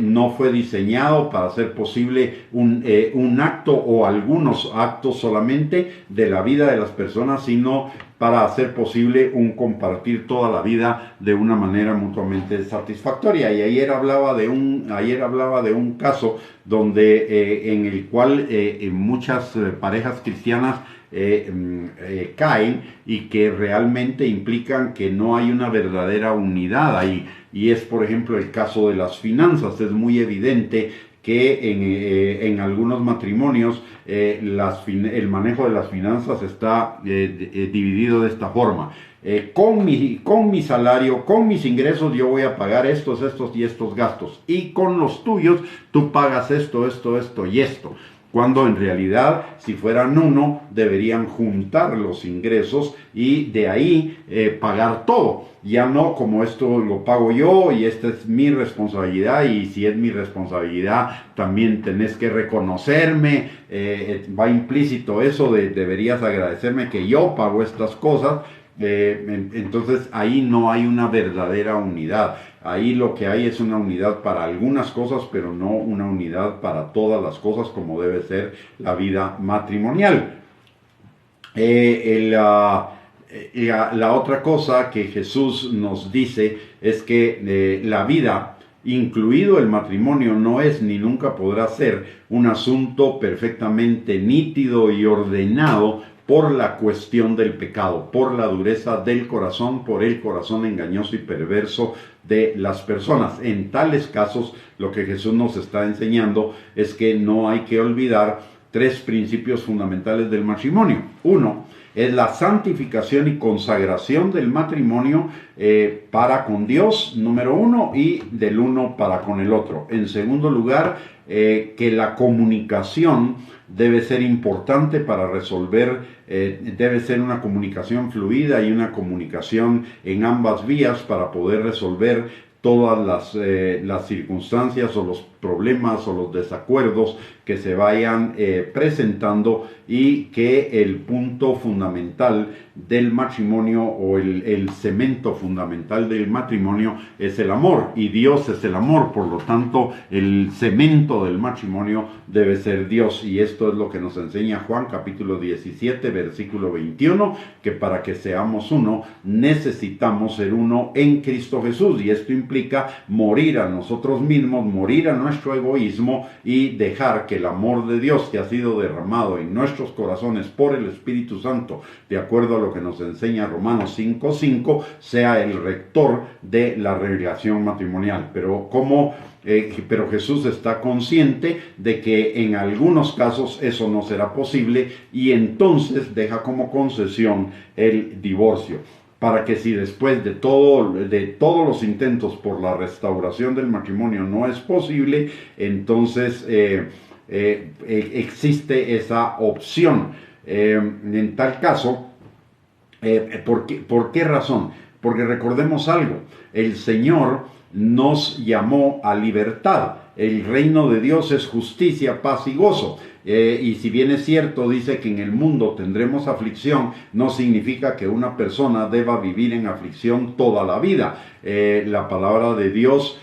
S1: No fue diseñado para hacer posible un acto o algunos actos solamente de la vida de las personas, sino para hacer posible un compartir toda la vida de una manera mutuamente satisfactoria. Y ayer hablaba de un caso donde en el cual muchas parejas cristianas caen y que realmente implican que no hay una verdadera unidad ahí. Y es, por ejemplo, el caso de las finanzas. Es muy evidente que en algunos matrimonios el manejo de las finanzas está dividido de esta forma. Con mi salario, con mis ingresos, yo voy a pagar estos y estos gastos. Y con los tuyos, tú pagas esto y esto. Cuando en realidad, si fueran uno, deberían juntar los ingresos y de ahí pagar todo. Ya no como esto lo pago yo y esta es mi responsabilidad, y si es mi responsabilidad también tenés que reconocerme, va implícito eso de deberías agradecerme que yo pago estas cosas. Entonces ahí no hay una verdadera unidad. Ahí lo que hay es una unidad para algunas cosas, pero no una unidad para todas las cosas, como debe ser la vida matrimonial. La otra cosa que Jesús nos dice es que la vida, incluido el matrimonio, no es ni nunca podrá ser un asunto perfectamente nítido y ordenado por la cuestión del pecado, por la dureza del corazón, por el corazón engañoso y perverso de las personas. En tales casos, lo que Jesús nos está enseñando es que no hay que olvidar tres principios fundamentales del matrimonio. Uno es la santificación y consagración del matrimonio para con Dios, número uno, y del uno para con el otro. En segundo lugar, que la comunicación debe ser importante para resolver, debe ser una comunicación fluida y una comunicación en ambas vías para poder resolver todas las circunstancias o los problemas o los desacuerdos que se vayan presentando, y que el punto fundamental del matrimonio o el cemento fundamental del matrimonio es el amor, y Dios es el amor. Por lo tanto, el cemento del matrimonio debe ser Dios, y esto es lo que nos enseña Juan capítulo 17 versículo 21, que para que seamos uno necesitamos ser uno en Cristo Jesús, y esto implica morir a nosotros mismos, morir a nuestro egoísmo y dejar que el amor de Dios, que ha sido derramado en nuestros corazones por el Espíritu Santo, de acuerdo a lo que nos enseña Romanos 5:5, sea el rector de la relación matrimonial. Pero Jesús está consciente de que en algunos casos eso no será posible, y entonces deja como concesión el divorcio, para que si después de todos los intentos por la restauración del matrimonio no es posible, entonces existe esa opción. En tal caso, ¿por qué razón? Porque recordemos algo: el Señor nos llamó a libertad. El reino de Dios es justicia, paz y gozo. Y si bien es cierto, dice que en el mundo tendremos aflicción, no significa que una persona deba vivir en aflicción toda la vida. La palabra de Dios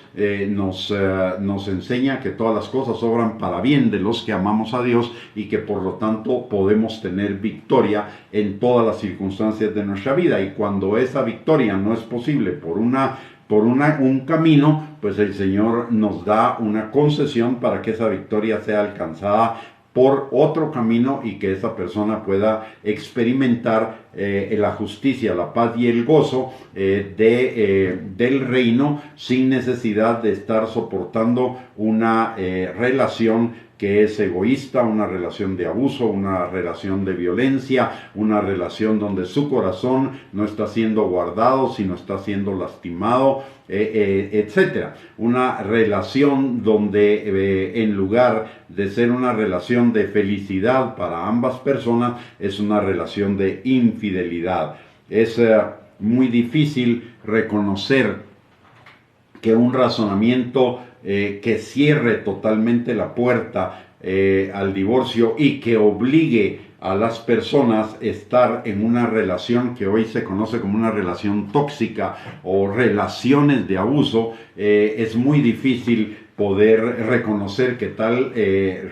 S1: nos enseña que todas las cosas obran para bien de los que amamos a Dios, y que por lo tanto podemos tener victoria en todas las circunstancias de nuestra vida. Y cuando esa victoria no es posible por un camino, pues el Señor nos da una concesión para que esa victoria sea alcanzada por otro camino, y que esa persona pueda experimentar la justicia, la paz y el gozo del reino, sin necesidad de estar soportando una relación que es egoísta, una relación de abuso, una relación de violencia, una relación donde su corazón no está siendo guardado, sino está siendo lastimado, etcétera. Una relación donde en lugar de ser una relación de felicidad para ambas personas, es una relación de infidelidad. Es muy difícil reconocer que un razonamiento que cierre totalmente la puerta al divorcio y que obligue a las personas a estar en una relación que hoy se conoce como una relación tóxica o relaciones de abuso, es muy difícil poder reconocer que tal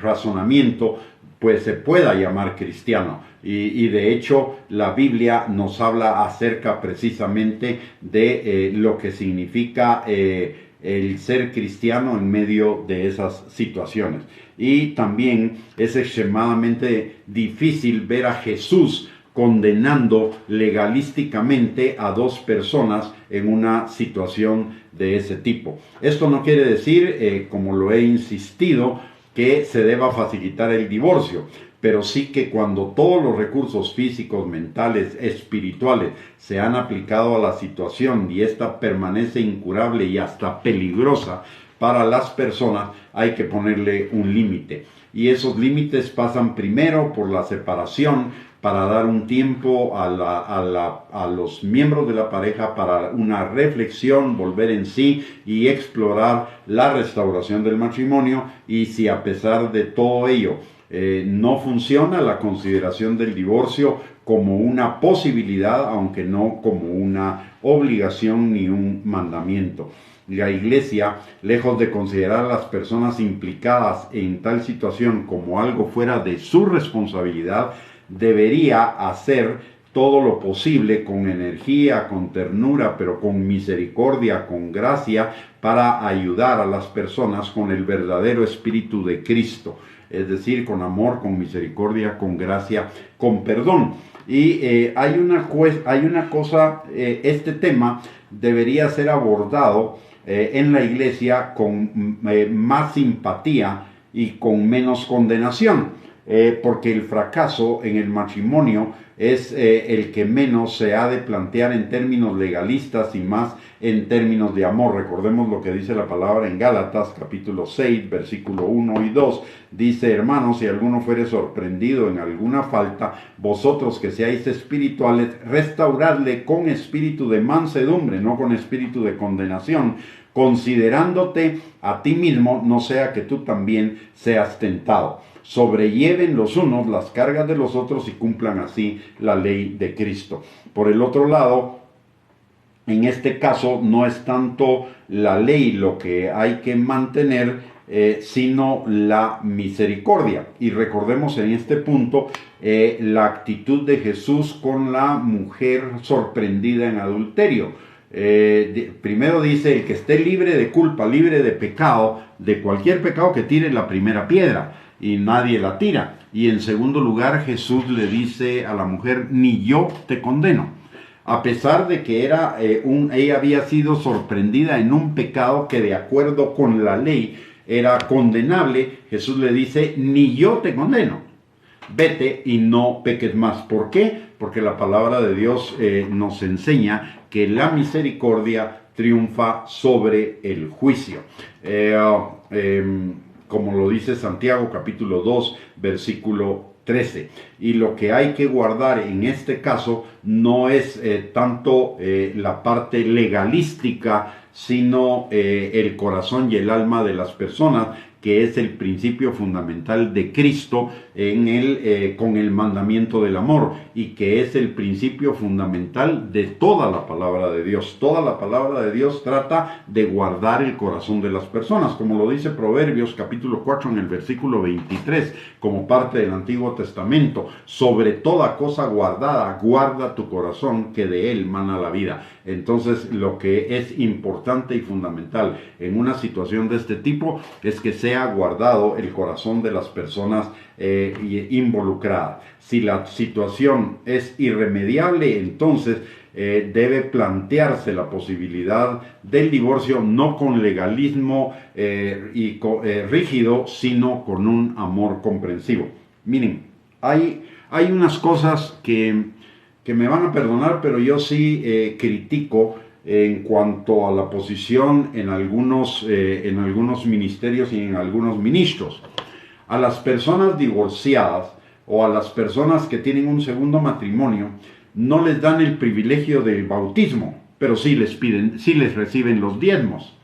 S1: razonamiento pues se pueda llamar cristiano. Y de hecho la Biblia nos habla acerca precisamente de lo que significa el ser cristiano en medio de esas situaciones. Y también es extremadamente difícil ver a Jesús condenando legalísticamente a dos personas en una situación de ese tipo. Esto no quiere decir, como lo he insistido, que se deba facilitar el divorcio, pero sí que cuando todos los recursos físicos, mentales, espirituales se han aplicado a la situación y esta permanece incurable y hasta peligrosa para las personas, hay que ponerle un límite. Y esos límites pasan primero por la separación, para dar un tiempo a los miembros de la pareja para una reflexión, volver en sí y explorar la restauración del matrimonio. Y si a pesar de todo ello no funciona, la consideración del divorcio como una posibilidad, aunque no como una obligación ni un mandamiento. La Iglesia, lejos de considerar a las personas implicadas en tal situación como algo fuera de su responsabilidad, debería hacer todo lo posible con energía, con ternura, pero con misericordia, con gracia, para ayudar a las personas con el verdadero espíritu de Cristo, es decir, con amor, con misericordia, con gracia, con perdón. Y hay una cosa, este tema debería ser abordado en la Iglesia con más simpatía y con menos condenación. Porque el fracaso en el matrimonio es el que menos se ha de plantear en términos legalistas y más en términos de amor. Recordemos lo que dice la palabra en Gálatas capítulo 6, versículo 1 y 2. Dice: hermanos, si alguno fuere sorprendido en alguna falta, vosotros que seáis espirituales, restauradle con espíritu de mansedumbre, no con espíritu de condenación, considerándote a ti mismo, no sea que tú también seas tentado. Sobrelleven los unos las cargas de los otros y cumplan así la ley de Cristo. Por el otro lado, en este caso no es tanto la ley lo que hay que mantener, sino la misericordia. Y recordemos en este punto la actitud de Jesús con la mujer sorprendida en adulterio. Primero dice: el que esté libre de culpa, libre de pecado, de cualquier pecado, que tire la primera piedra. Y nadie la tira. Y en segundo lugar, Jesús le dice a la mujer: ni yo te condeno. A pesar de que ella había sido sorprendida en un pecado que de acuerdo con la ley era condenable, Jesús le dice: ni yo te condeno. Vete y no peques más. ¿Por qué? Porque la palabra de Dios nos enseña que la misericordia triunfa sobre el juicio. Como lo dice Santiago capítulo 2, versículo 13. Y lo que hay que guardar en este caso no es tanto la parte legalística, sino el corazón y el alma de las personas, que es el principio fundamental de Cristo con el mandamiento del amor, y que es el principio fundamental de toda la palabra de Dios. Toda la palabra de Dios trata de guardar el corazón de las personas, como lo dice Proverbios capítulo 4 en el versículo 23, como parte del Antiguo Testamento: sobre toda cosa guardada, guarda tu corazón, que de él mana la vida. Entonces, lo que es importante y fundamental en una situación de este tipo es que sea guardado el corazón de las personas involucradas. Si la situación es irremediable, entonces debe plantearse la posibilidad del divorcio, no con legalismo rígido, sino con un amor comprensivo. Miren, hay unas cosas que me van a perdonar, pero yo sí critico en cuanto a la posición en algunos ministerios y en algunos ministros. A las personas divorciadas o a las personas que tienen un segundo matrimonio no les dan el privilegio del bautismo, pero sí les reciben los diezmos.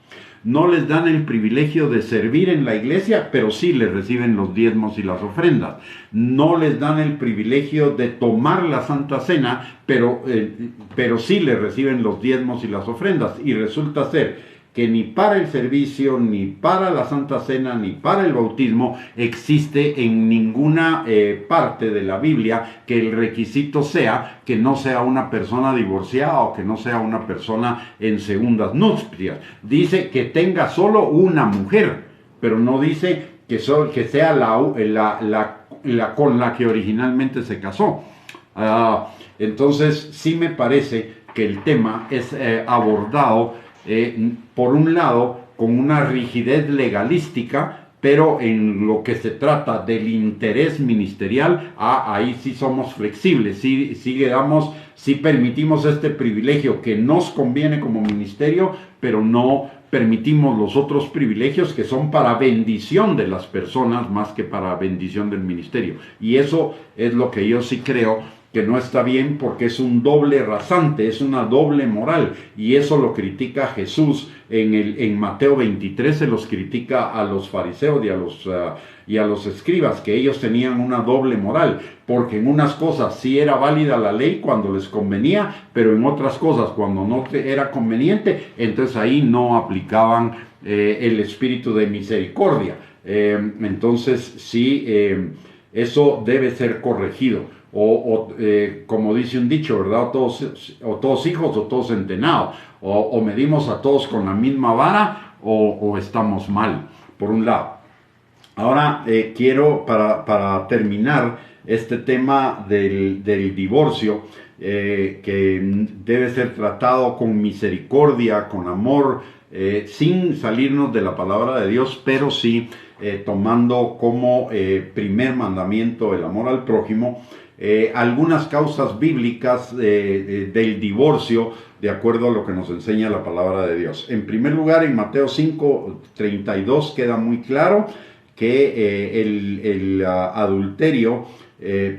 S1: No les dan el privilegio de servir en la iglesia, pero sí les reciben los diezmos y las ofrendas. No les dan el privilegio de tomar la Santa Cena, pero sí les reciben los diezmos y las ofrendas. Y resulta ser que ni para el servicio, ni para la Santa Cena, ni para el bautismo existe en ninguna parte de la Biblia que el requisito sea que no sea una persona divorciada o que no sea una persona en segundas nupcias. Dice que tenga solo una mujer, pero no dice que sea la con la que originalmente se casó. Entonces sí me parece que el tema es abordado por un lado con una rigidez legalística, pero en lo que se trata del interés ministerial, ahí sí somos flexibles, sí permitimos este privilegio que nos conviene como ministerio, pero no permitimos los otros privilegios que son para bendición de las personas más que para bendición del ministerio. Y eso es lo que yo sí creo que no está bien, porque es un doble rasante, es una doble moral, y eso lo critica Jesús en Mateo 23, se los critica a los fariseos y a los escribas, que ellos tenían una doble moral, porque en unas cosas sí era válida la ley cuando les convenía, pero en otras cosas cuando no era conveniente, entonces ahí no aplicaban el espíritu de misericordia. Entonces sí, eso debe ser corregido. Como dice un dicho, ¿verdad? O todos hijos o todos centenados. O medimos a todos con la misma vara o estamos mal, por un lado. Ahora quiero, para terminar este tema del divorcio, que debe ser tratado con misericordia, con amor, sin salirnos de la palabra de Dios, pero sí tomando como primer mandamiento el amor al prójimo. Algunas causas bíblicas del divorcio, de acuerdo a lo que nos enseña la palabra de Dios. En primer lugar, en Mateo 5:32 queda muy claro que el adulterio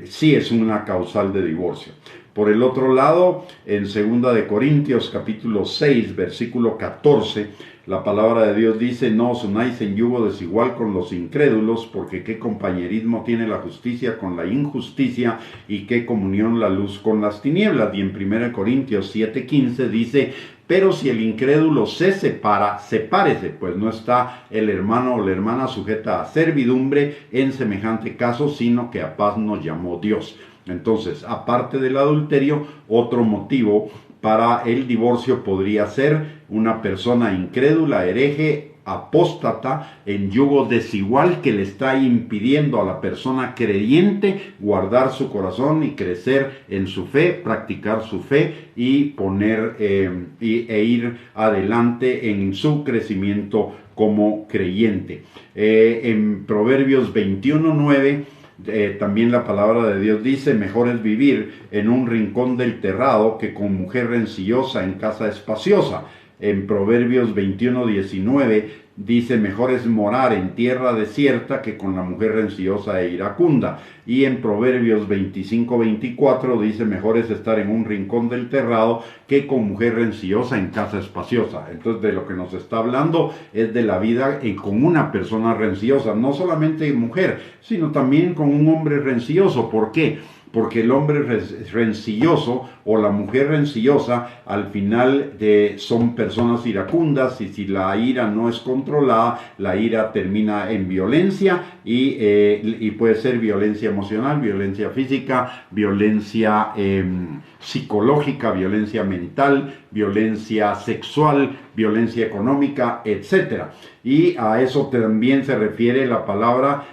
S1: sí es una causal de divorcio. Por el otro lado, en 2 de Corintios capítulo 6, versículo 14, la palabra de Dios dice: no os unáis en yugo desigual con los incrédulos, porque qué compañerismo tiene la justicia con la injusticia, y qué comunión la luz con las tinieblas. Y en 1 Corintios 7:15 dice: pero si el incrédulo se separa, sepárese, pues no está el hermano o la hermana sujeta a servidumbre en semejante caso, sino que a paz nos llamó Dios. Entonces, aparte del adulterio, otro motivo para el divorcio podría ser una persona incrédula, hereje, apóstata, en yugo desigual, que le está impidiendo a la persona creyente guardar su corazón y crecer en su fe, practicar su fe y poner e ir adelante en su crecimiento como creyente. En Proverbios 21:9 también la palabra de Dios dice: mejor es vivir en un rincón del terrado que con mujer rencillosa en casa espaciosa. En Proverbios 21:19 dice: mejor es morar en tierra desierta que con la mujer rencillosa e iracunda. Y en Proverbios 25:24 dice: mejor es estar en un rincón del terrado que con mujer rencillosa en casa espaciosa. Entonces, de lo que nos está hablando es de la vida con una persona rencillosa, no solamente mujer, sino también con un hombre rencilloso. ¿Por qué? Porque el hombre rencilloso o la mujer rencillosa al final son personas iracundas, y si la ira no es controlada, la ira termina en violencia, y puede ser violencia emocional, violencia física, violencia psicológica, violencia mental, violencia sexual, violencia económica, etc. Y a eso también se refiere la palabra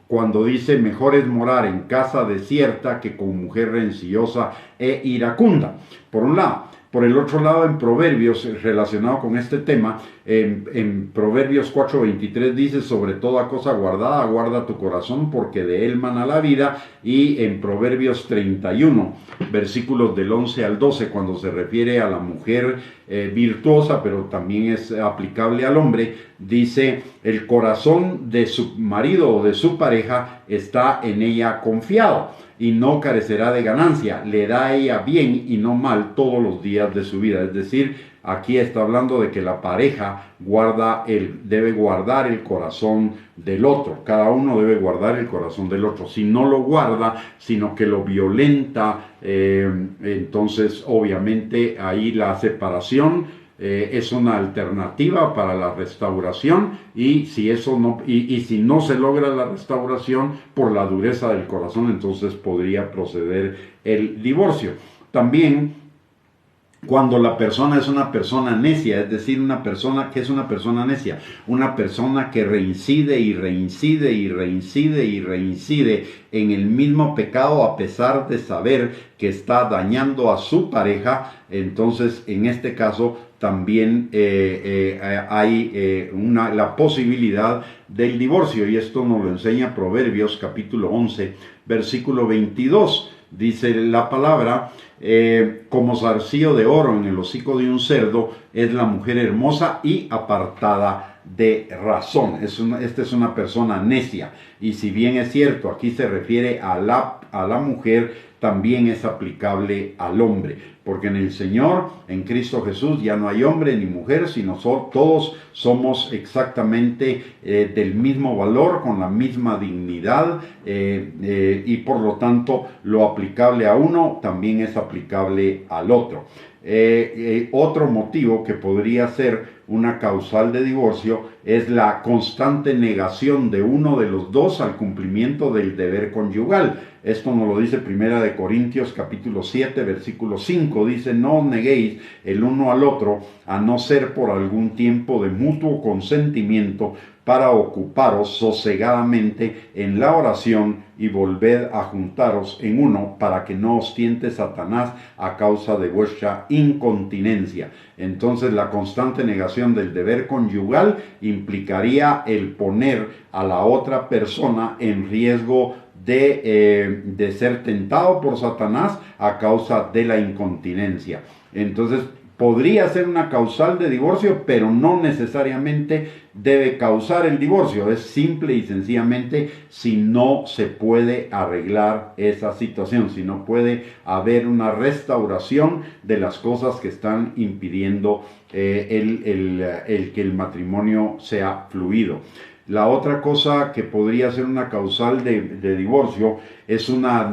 S1: cuando dice: mejor es morar en casa desierta que con mujer rencillosa e iracunda, por un lado. Por el otro lado, en Proverbios, relacionado con este tema, en Proverbios 4:23 dice: sobre toda cosa guardada, guarda tu corazón, porque de él mana la vida. Y en Proverbios 31, versículos del 11 al 12, cuando se refiere a la mujer virtuosa, pero también es aplicable al hombre, dice: el corazón de su marido o de su pareja está en ella confiado, y no carecerá de ganancia, le da a ella bien y no mal todos los días de su vida. Es decir, aquí está hablando de que la pareja debe guardar el corazón del otro. Cada uno debe guardar el corazón del otro. Si no lo guarda, sino que lo violenta, entonces obviamente ahí la separación es una alternativa para la restauración, y si eso no, y si no se logra la restauración por la dureza del corazón, entonces podría proceder el divorcio. También, cuando la persona es una persona necia, es decir, una persona que es una persona necia, una persona que reincide y reincide y reincide y reincide en el mismo pecado a pesar de saber que está dañando a su pareja, entonces en este caso también hay la posibilidad del divorcio, y esto nos lo enseña Proverbios capítulo 11, versículo 22. Dice la palabra, como zarcillo de oro en el hocico de un cerdo es la mujer hermosa y apartada de razón. Esta es una persona necia. Y si bien es cierto, aquí se refiere a la mujer, también es aplicable al hombre. Porque en el Señor, en Cristo Jesús, ya no hay hombre ni mujer, sino todos somos exactamente del mismo valor, con la misma dignidad, y por lo tanto lo aplicable a uno también es aplicable al otro. Otro motivo que podría ser una causal de divorcio es la constante negación de uno de los dos al cumplimiento del deber conyugal. Esto nos lo dice Primera de Corintios capítulo 7 versículo 5. Dice: no os neguéis el uno al otro, a no ser por algún tiempo de mutuo consentimiento, para ocuparos sosegadamente en la oración, y volved a juntaros en uno, para que no os tiente Satanás a causa de vuestra incontinencia. Entonces, la constante negación del deber conyugal implicaría el poner a la otra persona en riesgo de ser tentado por Satanás a causa de la incontinencia. Entonces, podría ser una causal de divorcio, pero no necesariamente debe causar el divorcio. Es simple y sencillamente si no se puede arreglar esa situación, si no puede haber una restauración de las cosas que están impidiendo el que el matrimonio sea fluido. La otra cosa que podría ser una causal de divorcio es una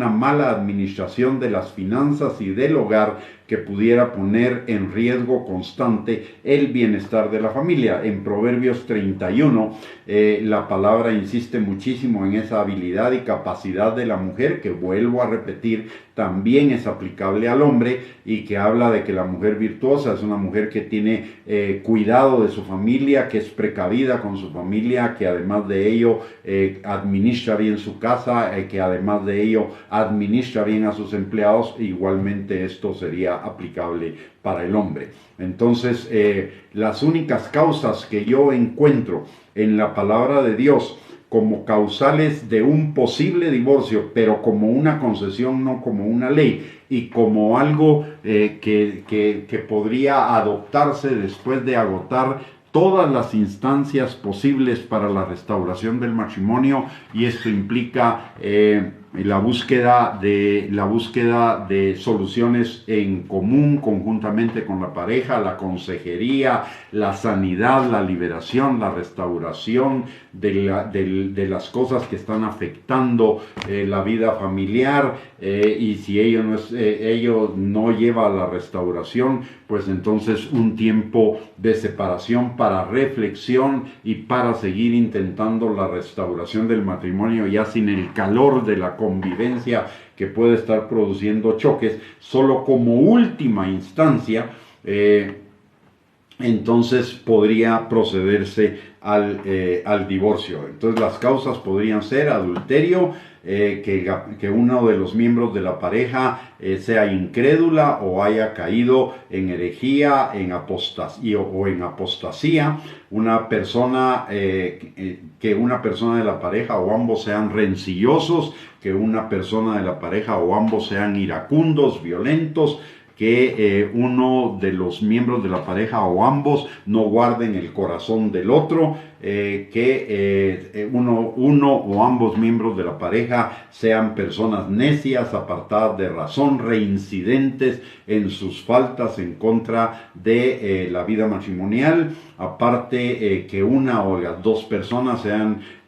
S1: mala administración de las finanzas y del hogar, que pudiera poner en riesgo constante el bienestar de la familia. En Proverbios 31, la palabra insiste muchísimo en esa habilidad y capacidad de la mujer, que, vuelvo a repetir, también es aplicable al hombre, y que habla de que la mujer virtuosa es una mujer que tiene cuidado de su familia, que es precavida con su familia, que además de ello administra bien su casa, que además de ello administra bien a sus empleados. Igualmente esto sería aplicable para el hombre. Entonces, las únicas causas que yo encuentro en la palabra de Dios como causales de un posible divorcio, pero como una concesión, no como una ley, y como algo que podría adoptarse después de agotar todas las instancias posibles para la restauración del matrimonio, y esto implica la búsqueda de soluciones en común, conjuntamente con la pareja, la consejería, la sanidad, la liberación, la restauración de las cosas que están afectando la vida familiar, y si ello no lleva a la restauración, pues entonces un tiempo de separación para reflexión y para seguir intentando la restauración del matrimonio, ya sin el calor de la convivencia que puede estar produciendo choques, solo como última instancia. Entonces podría procederse al divorcio. Entonces las causas podrían ser adulterio, que uno de los miembros de la pareja sea incrédula o haya caído en herejía, en apostasía o en apostasía, que una persona de la pareja o ambos sean rencillosos, que una persona de la pareja o ambos sean iracundos, violentos, que uno de los miembros de la pareja o ambos no guarden el corazón del otro, que uno o ambos miembros de la pareja sean personas necias, apartadas de razón, reincidentes en sus faltas en contra de la vida matrimonial. Aparte, que una o las dos personas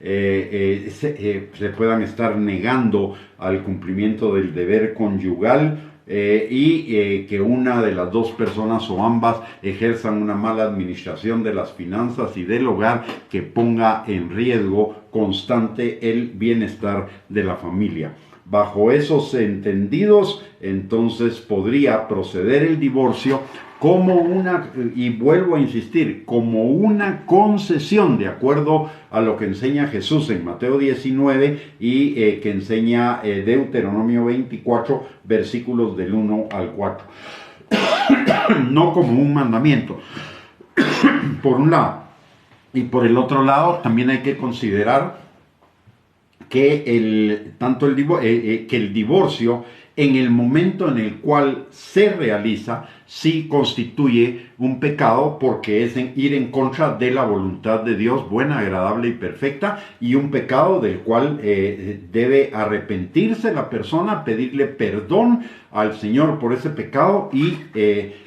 S1: se puedan estar negando al cumplimiento del deber conyugal, que una de las dos personas o ambas ejerzan una mala administración de las finanzas y del hogar que ponga en riesgo constante el bienestar de la familia. Bajo esos entendidos, entonces podría proceder el divorcio como una, y vuelvo a insistir, como una concesión, de acuerdo a lo que enseña Jesús en Mateo 19 y que enseña Deuteronomio 24, versículos del 1 al 4. No como un mandamiento, por un lado. Y por el otro lado, también hay que considerar que el divorcio, en el momento en el cual se realiza, sí constituye un pecado, porque es ir en contra de la voluntad de Dios, buena, agradable y perfecta, y un pecado del cual debe arrepentirse la persona, pedirle perdón al Señor por ese pecado, y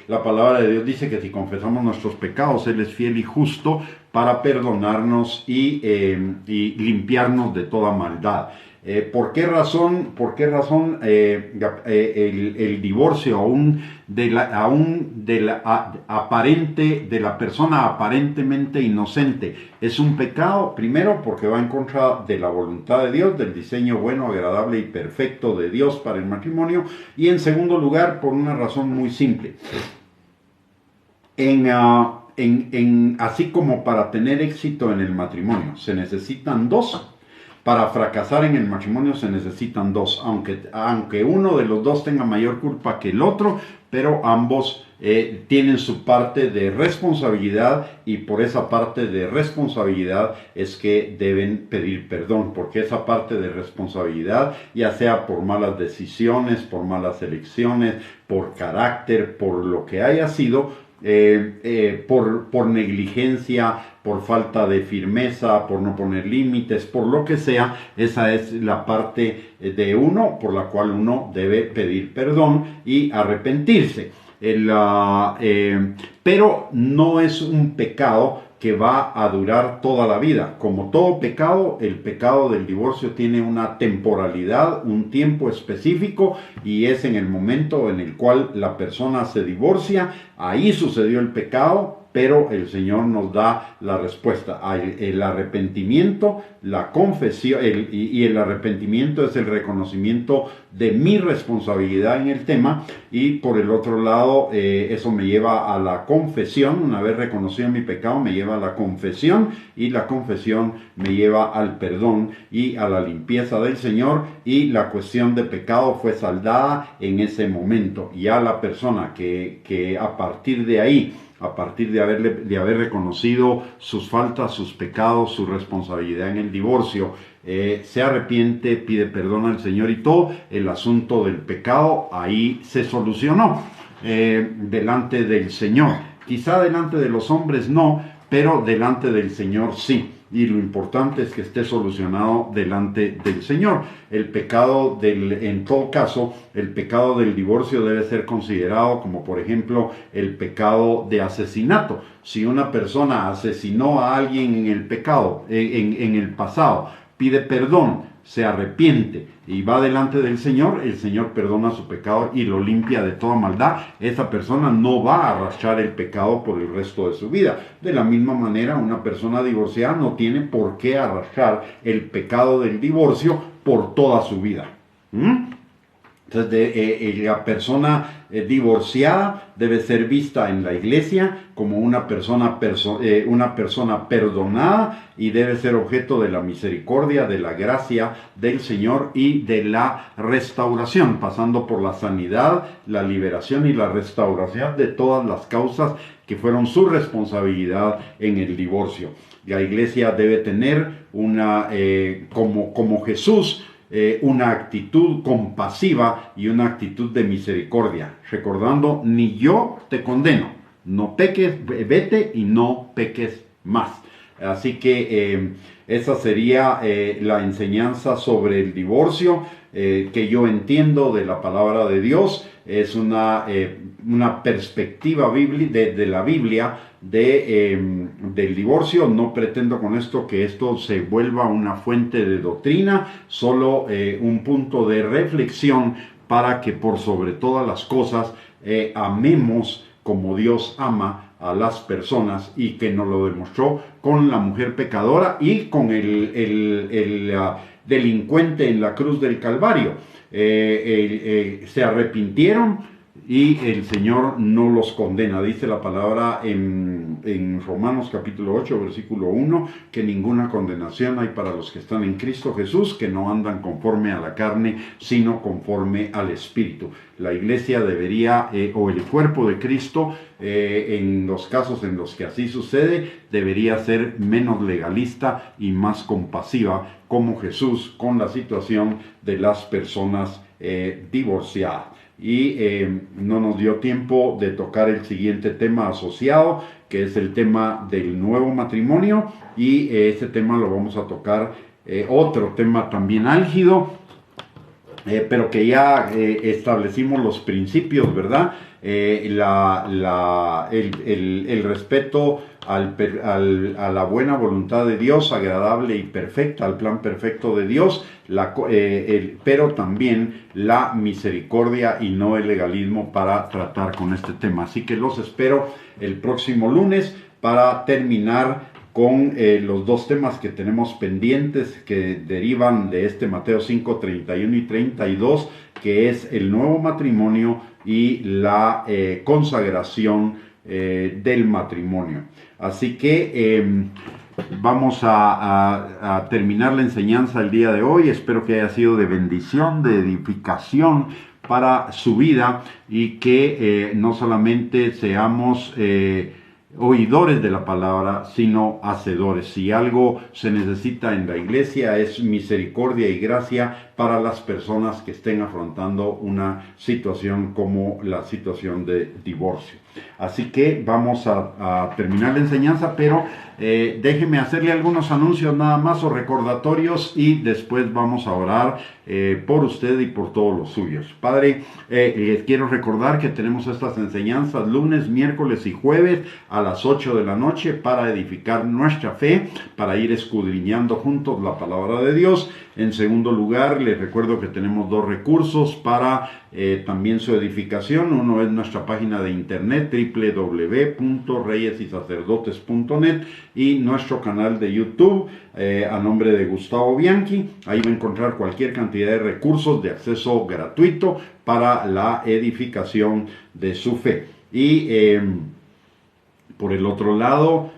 S1: la palabra de Dios dice que si confesamos nuestros pecados, Él es fiel y justo para perdonarnos y limpiarnos de toda maldad. ¿Por qué razón el divorcio de la persona aparentemente inocente es un pecado? Primero, porque va en contra de la voluntad de Dios, del diseño bueno, agradable y perfecto de Dios para el matrimonio. Y en segundo lugar, por una razón muy simple. Así como para tener éxito en el matrimonio se necesitan dos, para fracasar en el matrimonio se necesitan dos, aunque uno de los dos tenga mayor culpa que el otro, pero ambos tienen su parte de responsabilidad, y por esa parte de responsabilidad es que deben pedir perdón, porque esa parte de responsabilidad, ya sea por malas decisiones, por malas elecciones, por carácter, por lo que haya sido, por negligencia, por falta de firmeza, por no poner límites, por lo que sea, esa es la parte de uno por la cual uno debe pedir perdón y arrepentirse. Pero no es un pecado que va a durar toda la vida. Como todo pecado, el pecado del divorcio tiene una temporalidad, un tiempo específico, y es en el momento en el cual la persona se divorcia, ahí sucedió el pecado, pero el Señor nos da la respuesta. El arrepentimiento, la confesión, y el arrepentimiento es el reconocimiento de mi responsabilidad en el tema, y por el otro lado, eso me lleva a la confesión. Una vez reconocido mi pecado, me lleva a la confesión, y la confesión me lleva al perdón y a la limpieza del Señor, y la cuestión de pecado fue saldada en ese momento. Ya la persona que a partir de ahí, a partir de haber reconocido sus faltas, sus pecados, su responsabilidad en el divorcio, se arrepiente, pide perdón al Señor, y todo el asunto del pecado ahí se solucionó delante del Señor. Quizá delante de los hombres no, pero delante del Señor sí. Y lo importante es que esté solucionado delante del Señor. En todo caso, el pecado del divorcio debe ser considerado como, por ejemplo, el pecado de asesinato. Si una persona asesinó a alguien en el pasado, pide perdón, se arrepiente y va delante del Señor, el Señor perdona su pecado y lo limpia de toda maldad. Esa persona no va a arrastrar el pecado por el resto de su vida. De la misma manera, una persona divorciada no tiene por qué arrastrar el pecado del divorcio por toda su vida. Entonces, la persona divorciada debe ser vista en la iglesia como una persona perdonada, y debe ser objeto de la misericordia, de la gracia del Señor y de la restauración, pasando por la sanidad, la liberación y la restauración de todas las causas que fueron su responsabilidad en el divorcio. La iglesia debe tener como Jesús, una actitud compasiva y una actitud de misericordia, recordando: ni yo te condeno, no peques, vete y no peques más. Así que esa sería la enseñanza sobre el divorcio que yo entiendo de la palabra de Dios. Es una perspectiva de la Biblia del divorcio. No pretendo con esto que esto se vuelva una fuente de doctrina, solo un punto de reflexión para que por sobre todas las cosas amemos como Dios ama a las personas, y que nos lo demostró con la mujer pecadora y con el delincuente en la cruz del Calvario. Se arrepintieron y el Señor no los condena. Dice la palabra en Romanos capítulo 8, versículo 1, que ninguna condenación hay para los que están en Cristo Jesús, que no andan conforme a la carne, sino conforme al Espíritu. La iglesia debería, o el cuerpo de Cristo, en los casos en los que así sucede, debería ser menos legalista y más compasiva, como Jesús, con la situación de las personas divorciadas. Y no nos dio tiempo de tocar el siguiente tema asociado, que es el tema del nuevo matrimonio, y este tema lo vamos a tocar, otro tema también álgido, pero que ya establecimos los principios, ¿verdad? El respeto a la buena voluntad de Dios, agradable y perfecta, al plan perfecto de Dios, pero también la misericordia y no el legalismo para tratar con este tema. Así que los espero el próximo lunes para terminar con los dos temas que tenemos pendientes, que derivan de este Mateo 5, 31 y 32, que es el nuevo matrimonio y la consagración del matrimonio. Así que vamos a terminar la enseñanza el día de hoy. Espero que haya sido de bendición, de edificación para su vida, y que no solamente seamos oidores de la palabra, sino hacedores. Si algo se necesita en la iglesia es misericordia y gracia para las personas que estén afrontando una situación como la situación de divorcio. Así que vamos a terminar la enseñanza, pero déjeme hacerle algunos anuncios nada más, o recordatorios, y después vamos a orar por usted y por todos los suyos. Padre, les quiero recordar que tenemos estas enseñanzas lunes, miércoles y jueves a las 8 de la noche para edificar nuestra fe, para ir escudriñando juntos la palabra de Dios. En segundo lugar, les recuerdo que tenemos dos recursos para también su edificación. Uno es nuestra página de internet www.reyesysacerdotes.net, y nuestro canal de YouTube a nombre de Gustavo Bianchi. Ahí va a encontrar cualquier cantidad de recursos de acceso gratuito para la edificación de su fe. Y por el otro lado,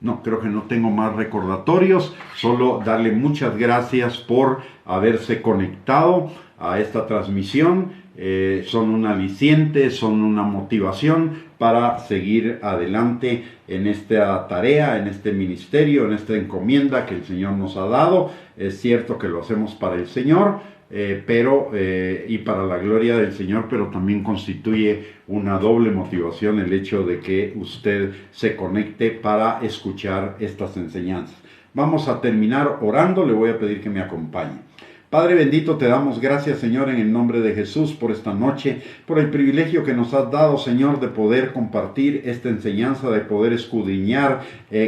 S1: no, creo que no tengo más recordatorios, solo darle muchas gracias por haberse conectado a esta transmisión. Son un aliciente, son una motivación para seguir adelante en esta tarea, en este ministerio, en esta encomienda que el Señor nos ha dado. Es cierto que lo hacemos para el Señor, y para la gloria del Señor, pero también constituye una doble motivación el hecho de que usted se conecte para escuchar estas enseñanzas. Vamos a terminar orando. Le voy a pedir que me acompañe. Padre bendito, te damos gracias, Señor, en el nombre de Jesús, por esta noche, por el privilegio que nos has dado, Señor, de poder compartir esta enseñanza, de poder escudriñar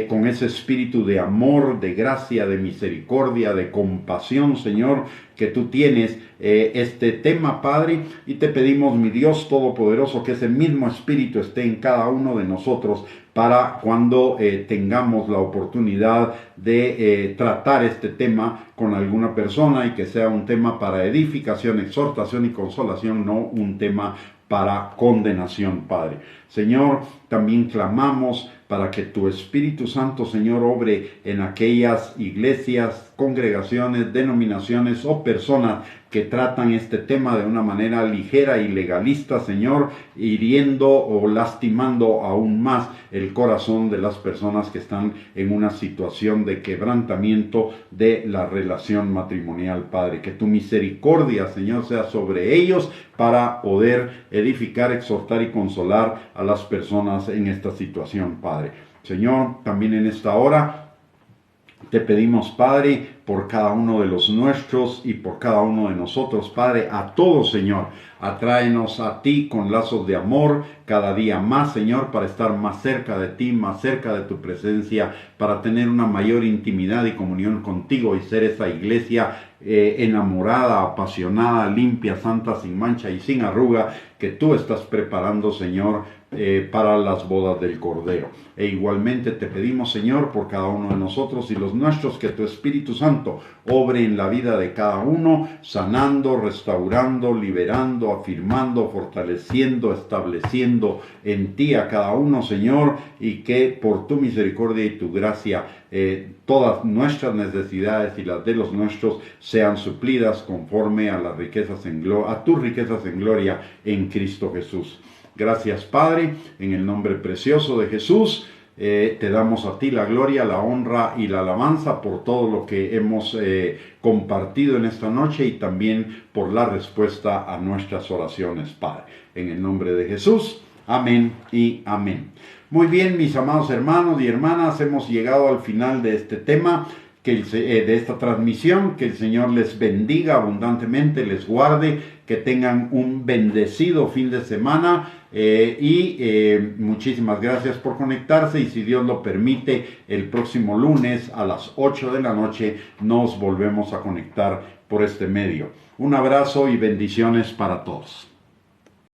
S1: con ese espíritu de amor, de gracia, de misericordia, de compasión, Señor, que tú tienes este tema, Padre, y te pedimos, mi Dios Todopoderoso, que ese mismo espíritu esté en cada uno de nosotros, para cuando tengamos la oportunidad de tratar este tema con alguna persona, y que sea un tema para edificación, exhortación y consolación, no un tema para condenación, Padre. Señor, también clamamos para que tu Espíritu Santo, Señor, obre en aquellas iglesias, congregaciones, denominaciones o personas que tratan este tema de una manera ligera y legalista, Señor, hiriendo o lastimando aún más el corazón de las personas que están en una situación de quebrantamiento de la relación matrimonial, Padre. Que tu misericordia, Señor, sea sobre ellos para poder edificar, exhortar y consolar a las personas en esta situación, Padre. Señor, también en esta hora te pedimos, Padre, por cada uno de los nuestros y por cada uno de nosotros, Padre, a todos, Señor. Atráenos a ti con lazos de amor cada día más, Señor, para estar más cerca de ti, más cerca de tu presencia, para tener una mayor intimidad y comunión contigo y ser esa iglesia enamorada, apasionada, limpia, santa, sin mancha y sin arruga, que tú estás preparando, Señor, para las bodas del Cordero. E igualmente te pedimos, Señor, por cada uno de nosotros y los nuestros, que tu Espíritu Santo obre en la vida de cada uno, sanando, restaurando, liberando, afirmando, fortaleciendo, estableciendo en ti a cada uno, Señor, y que por tu misericordia y tu gracia todas nuestras necesidades y las de los nuestros sean suplidas conforme a las riquezas a tus riquezas en gloria en Cristo Jesús. Gracias, Padre, en el nombre precioso de Jesús. Te damos a ti la gloria, la honra y la alabanza por todo lo que hemos compartido en esta noche y también por la respuesta a nuestras oraciones, Padre. En el nombre de Jesús, amén y amén. Muy bien, mis amados hermanos y hermanas, hemos llegado al final de este tema, de esta transmisión. Que el Señor les bendiga abundantemente, les guarde, que tengan un bendecido fin de semana. Muchísimas gracias por conectarse, y si Dios lo permite, el próximo lunes a las 8 de la noche nos volvemos a conectar por este medio. Un abrazo y bendiciones para todos.